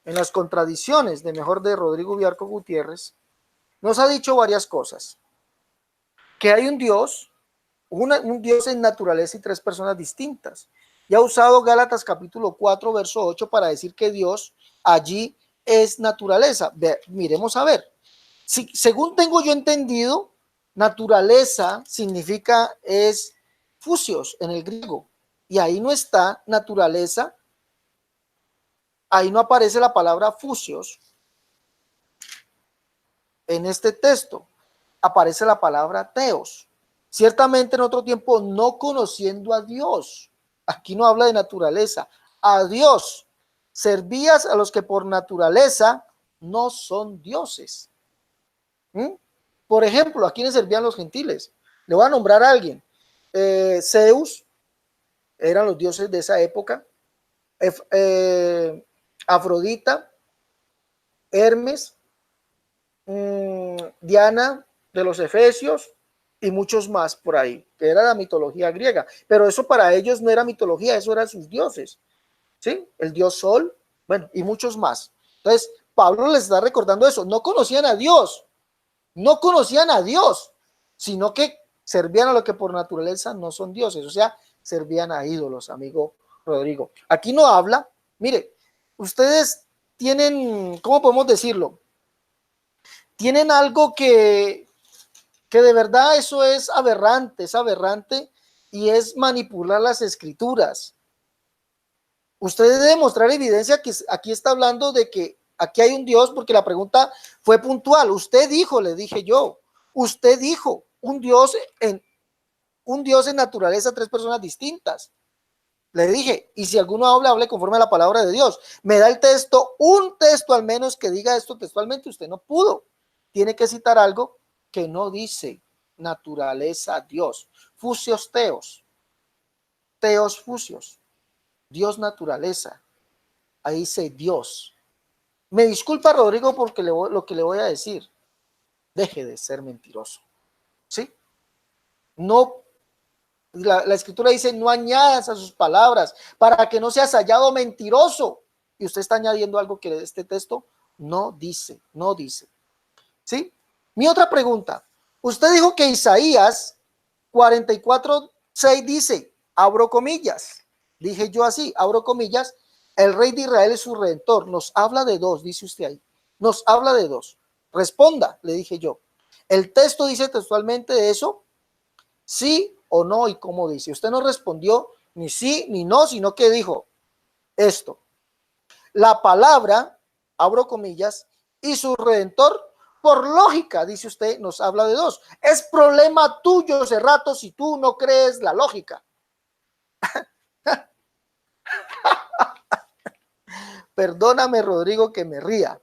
en las contradicciones de Rodrigo Biarco Gutiérrez, nos ha dicho varias cosas. Que hay un Dios, un Dios en naturaleza y tres personas distintas. Y ha usado Gálatas capítulo 4, verso 8 para decir que Dios allí es naturaleza. Miremos a ver. Si, según tengo yo entendido, naturaleza significa es fusios en el griego. Y ahí no está naturaleza, ahí no aparece la palabra fusios en este texto. Aparece la palabra teos. Ciertamente en otro tiempo no conociendo a Dios. Aquí no habla de naturaleza. A Dios. Servías a los que por naturaleza no son dioses. Por ejemplo, ¿a quiénes servían los gentiles? Le voy a nombrar a alguien. Zeus, eran los dioses de esa época. Afrodita, Hermes, Diana de los Efesios y muchos más por ahí, que era la mitología griega. Pero eso para ellos no era mitología, eso eran sus dioses. ¿Sí? El dios Sol, bueno, y muchos más. Entonces, Pablo les está recordando eso. No conocían a Dios, no conocían a Dios, sino que servían a lo que por naturaleza no son dioses, o sea, servían a ídolos, amigo Rodrigo. Aquí no habla, mire, ustedes tienen, ¿cómo podemos decirlo? Tienen algo que de verdad eso es aberrante y es manipular las escrituras. Usted debe mostrar evidencia que aquí está hablando de que aquí hay un Dios, porque la pregunta fue puntual. Usted dijo, le dije yo, usted dijo un Dios en naturaleza, tres personas distintas. Le dije, y si alguno habla, hable conforme a la palabra de Dios. Me da el texto, un texto al menos que diga esto textualmente, usted no pudo. Tiene que citar algo que no dice naturaleza Dios. Fusios teos. Teos fusios. Dios naturaleza. Ahí dice Dios. Me disculpa, Rodrigo, porque lo que le voy a decir. Deje de ser mentiroso. ¿Sí? No, la escritura dice, no añadas a sus palabras para que no seas hallado mentiroso. Y usted está añadiendo algo que este texto no dice, no dice. ¿Sí? Mi otra pregunta. Usted dijo que Isaías 44:6 dice, abro comillas. Dije yo así, abro comillas, el rey de Israel es su redentor. Nos habla de dos, dice usted ahí. Nos habla de dos. Responda, le dije yo. ¿El texto dice textualmente eso? ¿Sí o no? ¿Y cómo dice? Usted no respondió ni sí ni no, sino que dijo esto. La palabra, abro comillas, y su redentor, por lógica, dice usted, nos habla de dos. Es problema tuyo, Cerrato, si tú no crees la lógica. Perdóname, Rodrigo, que me ría.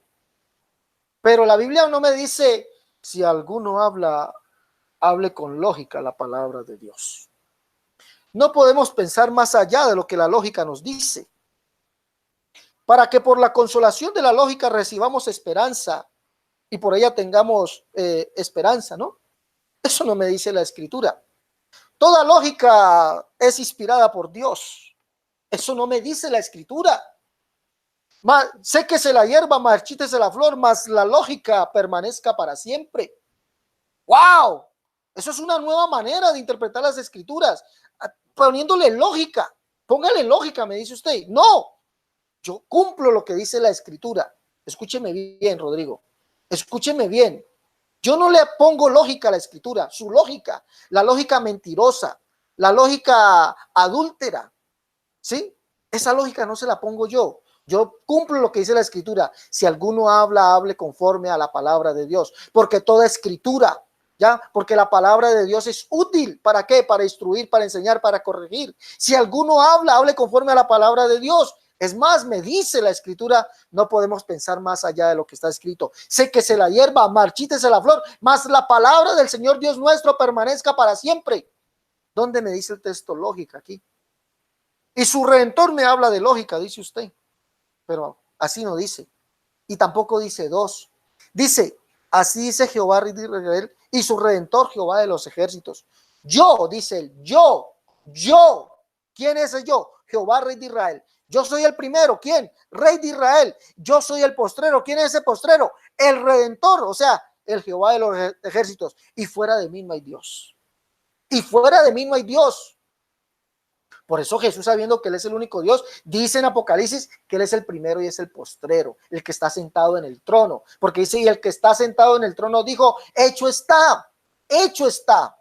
Pero la Biblia no me dice, si alguno habla, hable con lógica la palabra de Dios. No podemos pensar más allá de lo que la lógica nos dice. Para que por la consolación de la lógica recibamos esperanza y por ella tengamos esperanza, ¿no? Eso no me dice la escritura. Toda lógica es inspirada por Dios. Eso no me dice la escritura. Séquese la hierba, marchítese la flor, mas la lógica permanezca para siempre. ¡Wow! Eso es una nueva manera de interpretar las escrituras, poniéndole lógica. Póngale lógica, me dice usted. No, yo cumplo lo que dice la escritura. Escúcheme bien, Rodrigo. Escúcheme bien. Yo no le pongo lógica a la escritura, su lógica, la lógica mentirosa, la lógica adúltera, ¿sí? Esa lógica no se la pongo yo. Yo cumplo lo que dice la escritura. Si alguno habla, hable conforme a la palabra de Dios, porque toda escritura, ¿ya? Porque la palabra de Dios es útil. ¿Para qué? Para instruir, para enseñar, para corregir. Si alguno habla, hable conforme a la palabra de Dios. Es más, me dice la escritura, no podemos pensar más allá de lo que está escrito. Séquese la hierba, marchítese la flor, mas la palabra del Señor Dios nuestro permanezca para siempre. ¿Dónde me dice el texto lógica aquí? Y su redentor me habla de lógica, dice usted. Pero así no dice. Y tampoco dice dos. Dice, así dice Jehová de Israel y su redentor Jehová de los ejércitos. Yo, dice él, yo. ¿Quién es el yo? Jehová, rey de Israel. Yo soy el primero, ¿quién? Rey de Israel. Yo soy el postrero, ¿quién es ese postrero? El redentor, o sea, el Jehová de los ejércitos. Y fuera de mí no hay Dios. Y fuera de mí no hay Dios. Por eso Jesús, sabiendo que Él es el único Dios, dice en Apocalipsis que Él es el primero y es el postrero, el que está sentado en el trono. Porque dice, y el que está sentado en el trono dijo, hecho está, hecho está.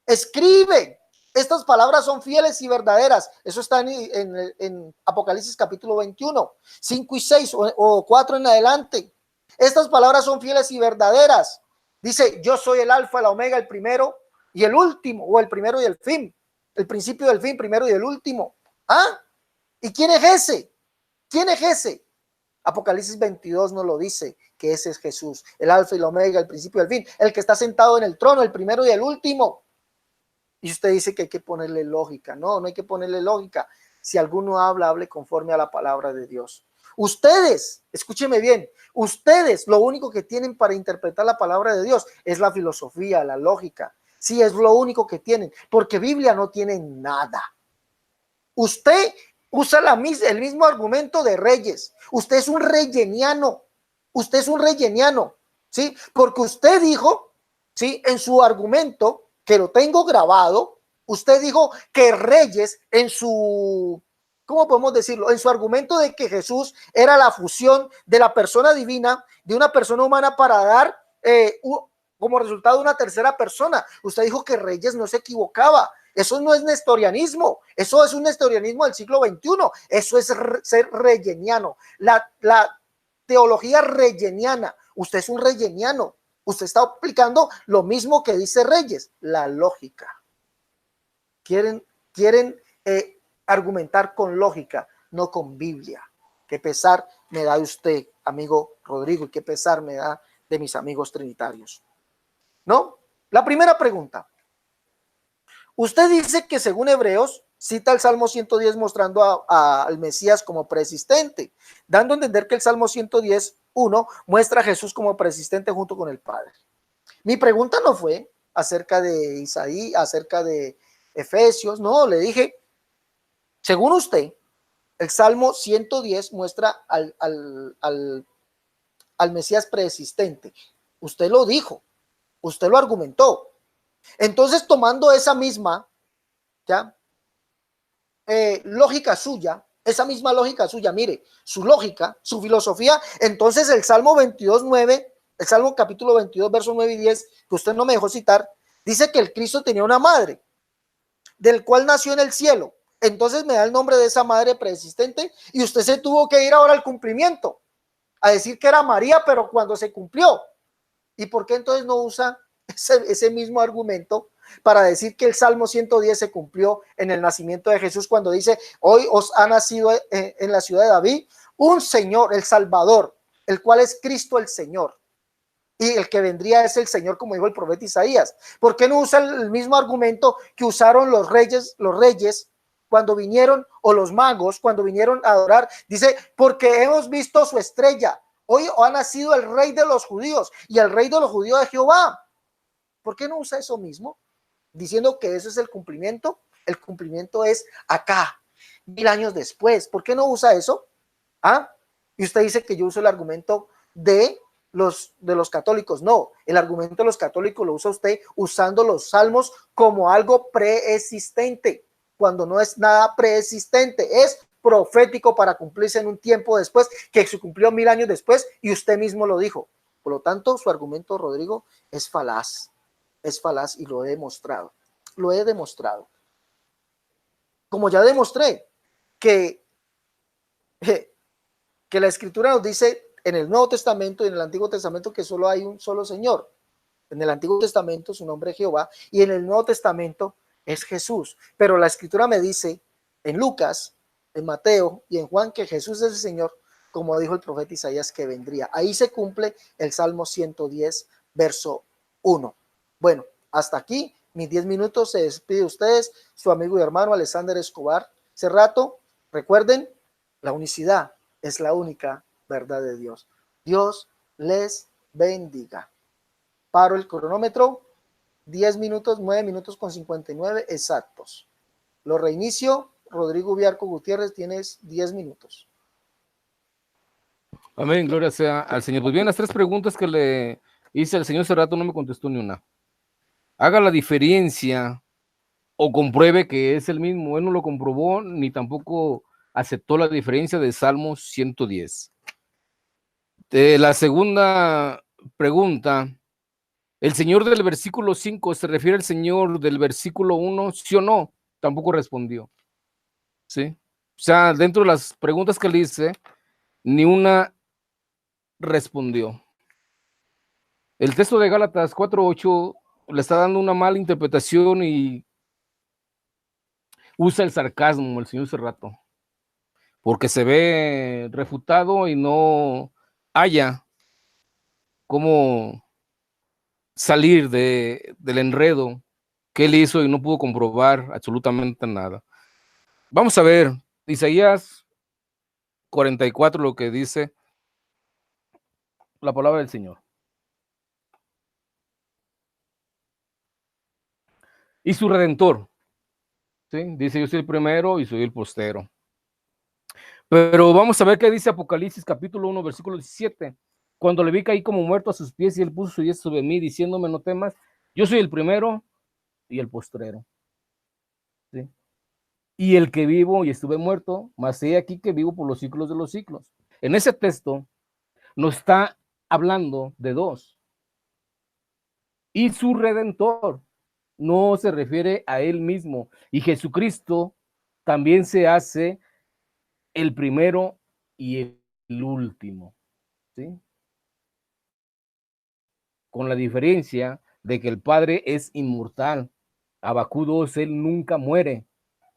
Escribe. Estas palabras son fieles y verdaderas. Eso está en Apocalipsis capítulo 21, 5 y 6 o 4 en adelante. Estas palabras son fieles y verdaderas. Dice, yo soy el alfa, la omega, el primero y el último, o el primero y el fin. El principio del fin, primero y el último. ¿Ah? ¿Y quién es ese? ¿Quién es ese? Apocalipsis 22 nos lo dice, que ese es Jesús, el alfa y la omega, el principio y el fin, el que está sentado en el trono, el primero y el último. Y usted dice que hay que ponerle lógica. No, no hay que ponerle lógica. Si alguno habla, hable conforme a la palabra de Dios. Ustedes, escúcheme bien, ustedes lo único que tienen para interpretar la palabra de Dios es la filosofía, la lógica. Sí, es lo único que tienen, porque Biblia no tiene nada. Usted usa el mismo argumento de Reyes. Usted es un reyeniano. Usted es un reyeniano, ¿sí? Porque usted dijo, ¿sí? En su argumento, que lo tengo grabado, usted dijo que Reyes en su, ¿cómo podemos decirlo? En su argumento de que Jesús era la fusión de la persona divina, de una persona humana para dar como resultado una tercera persona. Usted dijo que Reyes no se equivocaba. Eso no es nestorianismo, eso es un nestorianismo del siglo XXI, eso es ser reyeniano, la teología reyeniana. Usted es un reyeniano, usted está aplicando lo mismo que dice Reyes, la lógica. Quieren argumentar con lógica, no con Biblia. Qué pesar me da de usted, amigo Rodrigo, y qué pesar me da de mis amigos trinitarios. ¿No? La primera pregunta. Usted dice que según Hebreos cita el Salmo 110 mostrando al Mesías como preexistente, dando a entender que el Salmo 110:1 muestra a Jesús como preexistente junto con el Padre. Mi pregunta no fue acerca de Isaías, acerca de Efesios, no, le dije, según usted, el Salmo 110 muestra al Mesías preexistente. Usted lo dijo, usted lo argumentó. Entonces, tomando esa misma, ¿ya? Lógica suya, esa misma lógica suya, mire, su lógica, su filosofía, entonces el Salmo 22:9, el Salmo capítulo 22, versos 9 y 10, que usted no me dejó citar, dice que el Cristo tenía una madre, del cual nació en el cielo. Entonces me da el nombre de esa madre preexistente y usted se tuvo que ir ahora al cumplimiento, a decir que era María, pero cuando se cumplió. ¿Y por qué entonces no usa ese mismo argumento para decir que el Salmo 110 se cumplió en el nacimiento de Jesús cuando dice, hoy os ha nacido en la ciudad de David un Señor, el Salvador, el cual es Cristo el Señor? Y el que vendría es el Señor, como dijo el profeta Isaías. ¿Por qué no usa el mismo argumento que usaron los reyes cuando vinieron, o los magos cuando vinieron a adorar? Dice, porque hemos visto su estrella. Hoy ha nacido el rey de los judíos, y el rey de los judíos es Jehová. ¿Por qué no usa eso mismo? Diciendo que eso es el cumplimiento. El cumplimiento es acá, 1000 años después. ¿Por qué no usa eso? ¿Ah? Y usted dice que yo uso el argumento de los católicos. No, el argumento de los católicos lo usa usted usando los salmos como algo preexistente, cuando no es nada preexistente, es profético para cumplirse en un tiempo después, que se cumplió 1000 años después, y usted mismo lo dijo. Por lo tanto, su argumento, Rodrigo, es falaz y lo he demostrado. Lo he demostrado. Como ya demostré que la Escritura nos dice en el Nuevo Testamento y en el Antiguo Testamento que solo hay un solo Señor. En el Antiguo Testamento su nombre es Jehová y en el Nuevo Testamento es Jesús. Pero la Escritura me dice en Lucas, en Mateo y en Juan que Jesús es el Señor, como dijo el profeta Isaías que vendría. Ahí se cumple el Salmo 110, verso 1. Bueno, hasta aquí mis 10 minutos. Se despide de ustedes su amigo y hermano Alexander Escobar Cerrato. Recuerden, la unicidad es la única verdad de Dios. Dios les bendiga. Paro el cronómetro, 10 minutos, 9 minutos con 59 exactos. Lo reinicio. Rodrigo Biarco Gutiérrez, tienes 10 minutos. Amén, gloria sea al Señor. Pues bien, las 3 preguntas que le hice al señor Cerrato no me contestó ni una. Haga la diferencia o compruebe que es el mismo. Él no lo comprobó ni tampoco aceptó la diferencia de Salmo 110. La segunda pregunta, ¿el Señor del versículo 5 se refiere al Señor del versículo 1, sí o no? Tampoco respondió. ¿Sí? O sea, dentro de las preguntas que le hice, ni una respondió. El texto de Gálatas 4:8 le está dando una mala interpretación y usa el sarcasmo el señor Cerrato, porque se ve refutado y no haya cómo salir del enredo que él hizo y no pudo comprobar absolutamente nada. Vamos a ver, Isaías 44, lo que dice la palabra del Señor. Y su Redentor, ¿sí? Dice, yo soy el primero y soy el postero. Pero vamos a ver qué dice Apocalipsis capítulo 1, versículo 17. Cuando le vi caí como muerto a sus pies y él puso su diestra sobre mí, diciéndome, no temas, yo soy el primero y el postrero. ¿Sí? Y el que vivo y estuve muerto, mas he aquí que vivo por los siglos de los siglos. En ese texto nos está hablando de dos. Y su Redentor no se refiere a él mismo. Y Jesucristo también se hace el primero y el último. ¿Sí? Con la diferencia de que el Padre es inmortal. Habacuc 2, él nunca muere.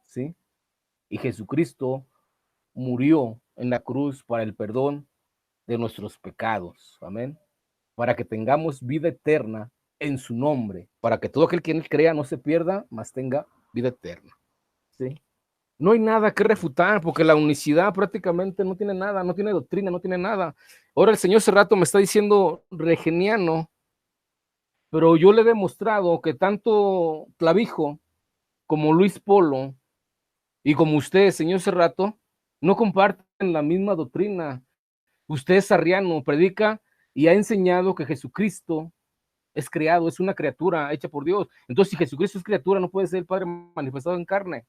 ¿Sí? Y Jesucristo murió en la cruz para el perdón de nuestros pecados. Amén. Para que tengamos vida eterna en su nombre, para que todo aquel que en él crea no se pierda, mas tenga vida eterna. ¿Sí? No hay nada que refutar, porque la unicidad prácticamente no tiene nada, no tiene doctrina, no tiene nada. Ahora el señor hace rato me está diciendo regeniano, pero yo le he demostrado que tanto Clavijo como Luis Polo y como usted, señor Cerrato, no comparten la misma doctrina. Usted es arriano, predica y ha enseñado que Jesucristo es creado, es una criatura hecha por Dios. Entonces, si Jesucristo es criatura, no puede ser el Padre manifestado en carne.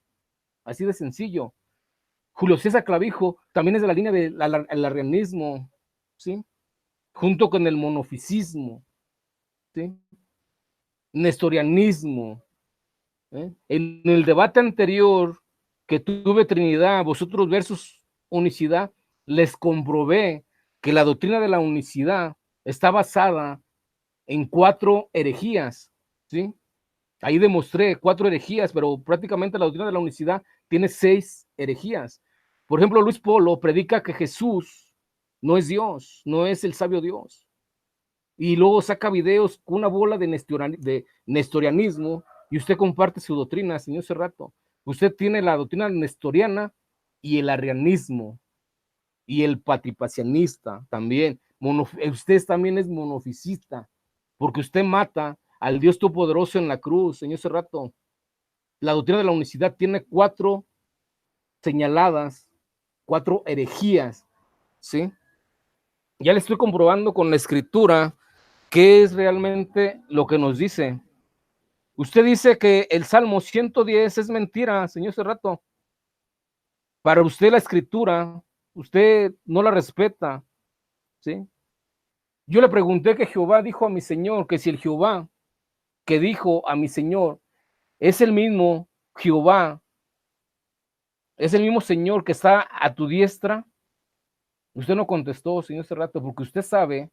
Así de sencillo. Julio César Clavijo también es de la línea del arrianismo, ¿sí? Junto con el monofisismo, ¿sí? Nestorianismo. En el debate anterior que tuve Trinidad, vosotros versus unicidad, les comprobé que la doctrina de la unicidad está basada en 4 herejías, ¿sí? Ahí demostré 4 herejías, pero prácticamente la doctrina de la unicidad tiene 6 herejías. Por ejemplo, Luis Polo predica que Jesús no es Dios, no es el sabio Dios. Y luego saca videos con una bola de nestorianismo y usted comparte su doctrina, señor Cerrato. Usted tiene la doctrina nestoriana y el arrianismo y el patripacianista también. Usted también es monofisista, porque usted mata al Dios Todopoderoso en la cruz, señor Cerrato. La doctrina de la unicidad tiene 4 señaladas, 4 herejías, ¿sí? Ya le estoy comprobando con la escritura qué es realmente lo que nos dice. Usted dice que el Salmo 110 es mentira, señor Cerrato. Para usted la escritura, usted no la respeta, ¿sí? Yo le pregunté que Jehová dijo a mi Señor, que si el Jehová que dijo a mi Señor es el mismo Jehová, es el mismo Señor que está a tu diestra. Usted no contestó, señor Cerrato, porque usted sabe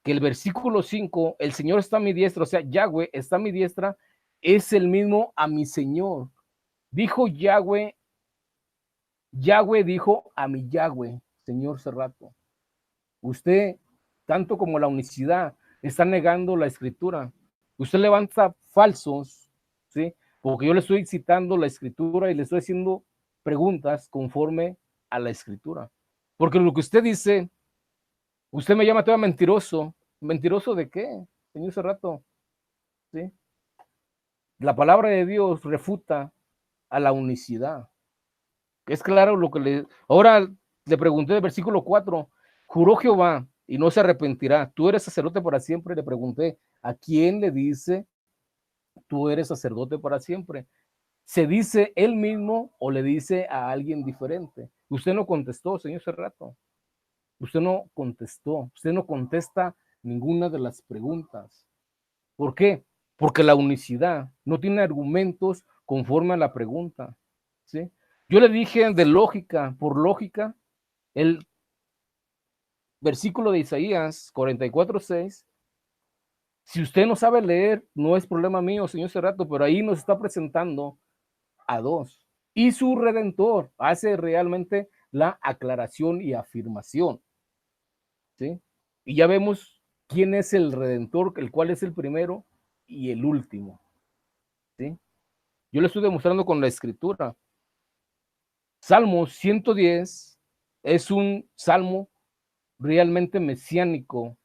que el versículo 5, el Señor está a mi diestra, o sea, Yahweh está a mi diestra, es el mismo a mi Señor. Dijo Yahweh, Yahweh dijo a mi Yahweh, señor Cerrato. Usted, tanto como la unicidad, está negando la escritura. Usted levanta falsos, ¿sí? Porque yo le estoy citando la escritura y le estoy haciendo preguntas conforme a la escritura. Porque lo que usted dice, usted me llama todavía mentiroso. ¿Mentiroso de qué, señor Cerrato? ¿Sí? La palabra de Dios refuta a la unicidad. Es claro lo que le... Ahora le pregunté del versículo 4, juró Jehová y no se arrepentirá. Tú eres sacerdote para siempre. Le pregunté, ¿a quién le dice tú eres sacerdote para siempre? ¿Se dice él mismo o le dice a alguien diferente? Usted no contestó, señor Cerrato. Usted no contestó. Usted no contesta ninguna de las preguntas. ¿Por qué? Porque la unicidad no tiene argumentos conforme a la pregunta, ¿sí? Yo le dije de lógica, por lógica, el versículo de Isaías 44:6, si usted no sabe leer, no es problema mío, señor Cerrato, pero ahí nos está presentando a 2. Y su redentor hace realmente la aclaración y afirmación, ¿sí? Y ya vemos quién es el redentor, el cual es el primero y el último, ¿sí? Yo le estoy demostrando con la escritura. Salmo 110 es un salmo realmente mesiánico,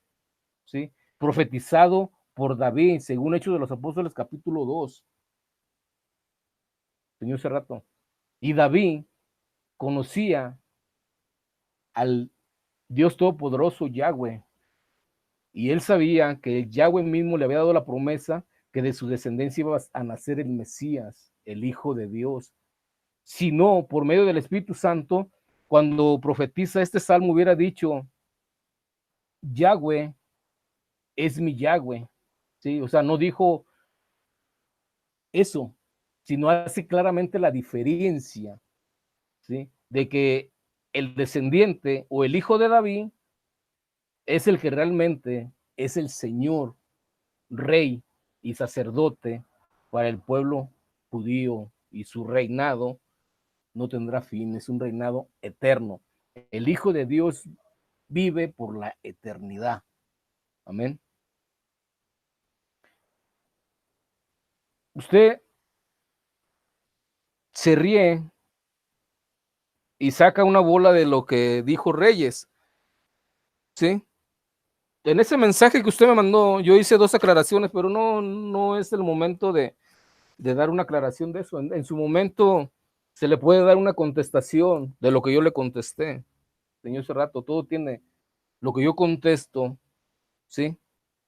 ¿sí? Profetizado por David, según Hechos de los Apóstoles, capítulo 2, señor Cerrato. Y David conocía al Dios Todopoderoso Yahweh, y él sabía que Yahweh mismo le había dado la promesa que de su descendencia iba a nacer el Mesías, el Hijo de Dios. Si no, por medio del Espíritu Santo, cuando profetiza este salmo hubiera dicho, Yahweh es mi Yahweh, ¿sí? O sea, no dijo eso, sino hace claramente la diferencia, ¿sí? De que el descendiente o el hijo de David es el que realmente es el Señor, rey y sacerdote para el pueblo judío, y su reinado no tendrá fin, es un reinado eterno. El Hijo de Dios vive por la eternidad. Amén. Usted se ríe y saca una bola de lo que dijo Reyes, ¿sí? En ese mensaje que usted me mandó, yo hice 2 aclaraciones, pero no es el momento de dar una aclaración de eso. En su momento se le puede dar una contestación de lo que yo le contesté, señor Cerrato. Todo tiene, lo que yo contesto, ¿sí?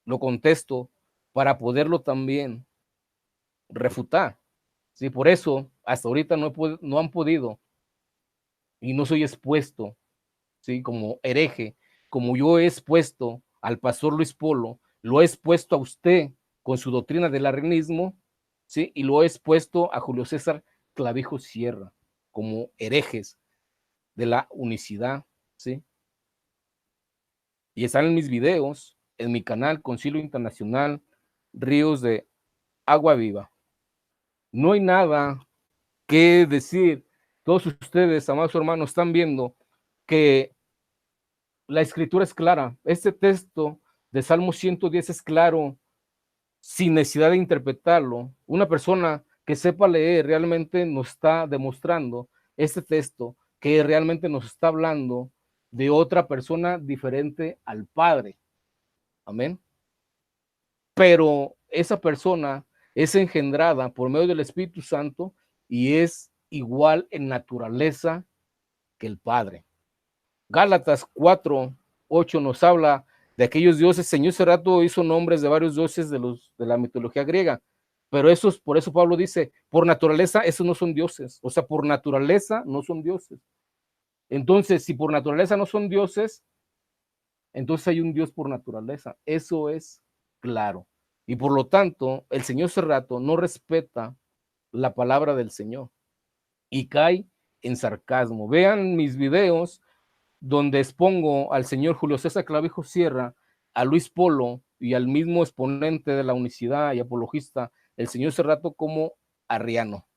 Lo contesto para poderlo también refutar, ¿sí? Por eso, hasta ahorita no han podido, y no soy expuesto, ¿sí? Como hereje, como yo he expuesto al pastor Luis Polo, lo he expuesto a usted con su doctrina del arrianismo, ¿sí? Y lo he expuesto a Julio César Clavijo Sierra, como herejes de la unicidad, ¿sí? Y están en mis videos, en mi canal Concilio Internacional Ríos de Agua Viva. No hay nada que decir. Todos ustedes, amados hermanos, están viendo que la escritura es clara. Este texto de Salmo 110 es claro, sin necesidad de interpretarlo. Una persona que sepa leer realmente nos está demostrando este texto, que realmente nos está hablando de otra persona diferente al Padre. Amén. Pero esa persona es engendrada por medio del Espíritu Santo y es igual en naturaleza que el Padre. Gálatas 4:8 nos habla de aquellos dioses. Señor Cerrato hizo nombres de varios dioses de la mitología griega, pero por eso Pablo dice, por naturaleza esos no son dioses, o sea, por naturaleza no son dioses. Entonces, si por naturaleza no son dioses, entonces hay un Dios por naturaleza. Eso es claro. Y por lo tanto, el señor Cerrato no respeta la palabra del Señor y cae en sarcasmo. Vean mis videos donde expongo al señor Julio César Clavijo Sierra, a Luis Polo y al mismo exponente de la unicidad y apologista, el señor Cerrato, como arriano.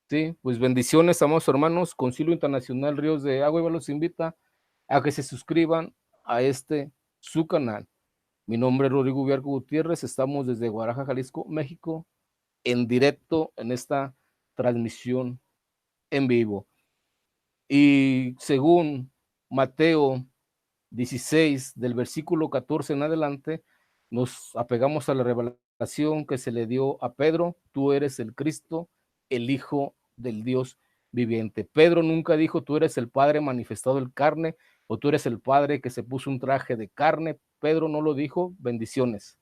Sí, pues bendiciones, amados hermanos. Concilio Internacional Ríos de Agua Viva los invita a que se suscriban a su canal. Mi nombre es Rodrigo Viarco Gutiérrez, estamos desde Guadalajara, Jalisco, México, en directo en esta transmisión en vivo. Y según Mateo 16, del versículo 14 en adelante, nos apegamos a la revelación que se le dio a Pedro: tú eres el Cristo, el Hijo del Dios viviente. Pedro nunca dijo tú eres el Padre manifestado en carne o tú eres el Padre que se puso un traje de carne. Pedro no lo dijo. Bendiciones.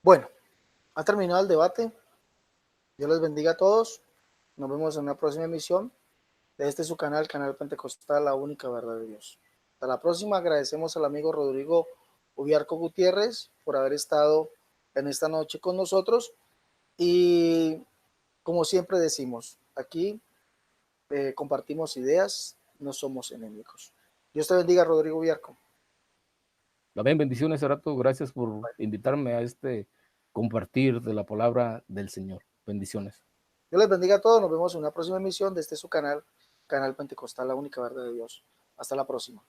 Bueno, ha terminado el debate. Dios les bendiga a todos. Nos vemos en una próxima emisión de su canal, Canal Pentecostal, la única verdad de Dios. Hasta la próxima. Agradecemos al amigo Rodrigo Ubiarco Gutiérrez por haber estado en esta noche con nosotros. Y como siempre decimos, aquí compartimos ideas, no somos enemigos. Dios te bendiga, Rodrigo Ubiarco. Amén, bendiciones, Rato. Gracias por invitarme a compartir de la palabra del Señor. Bendiciones. Dios les bendiga a todos. Nos vemos en una próxima emisión de su canal, Canal Pentecostal, la única verdad de Dios. Hasta la próxima.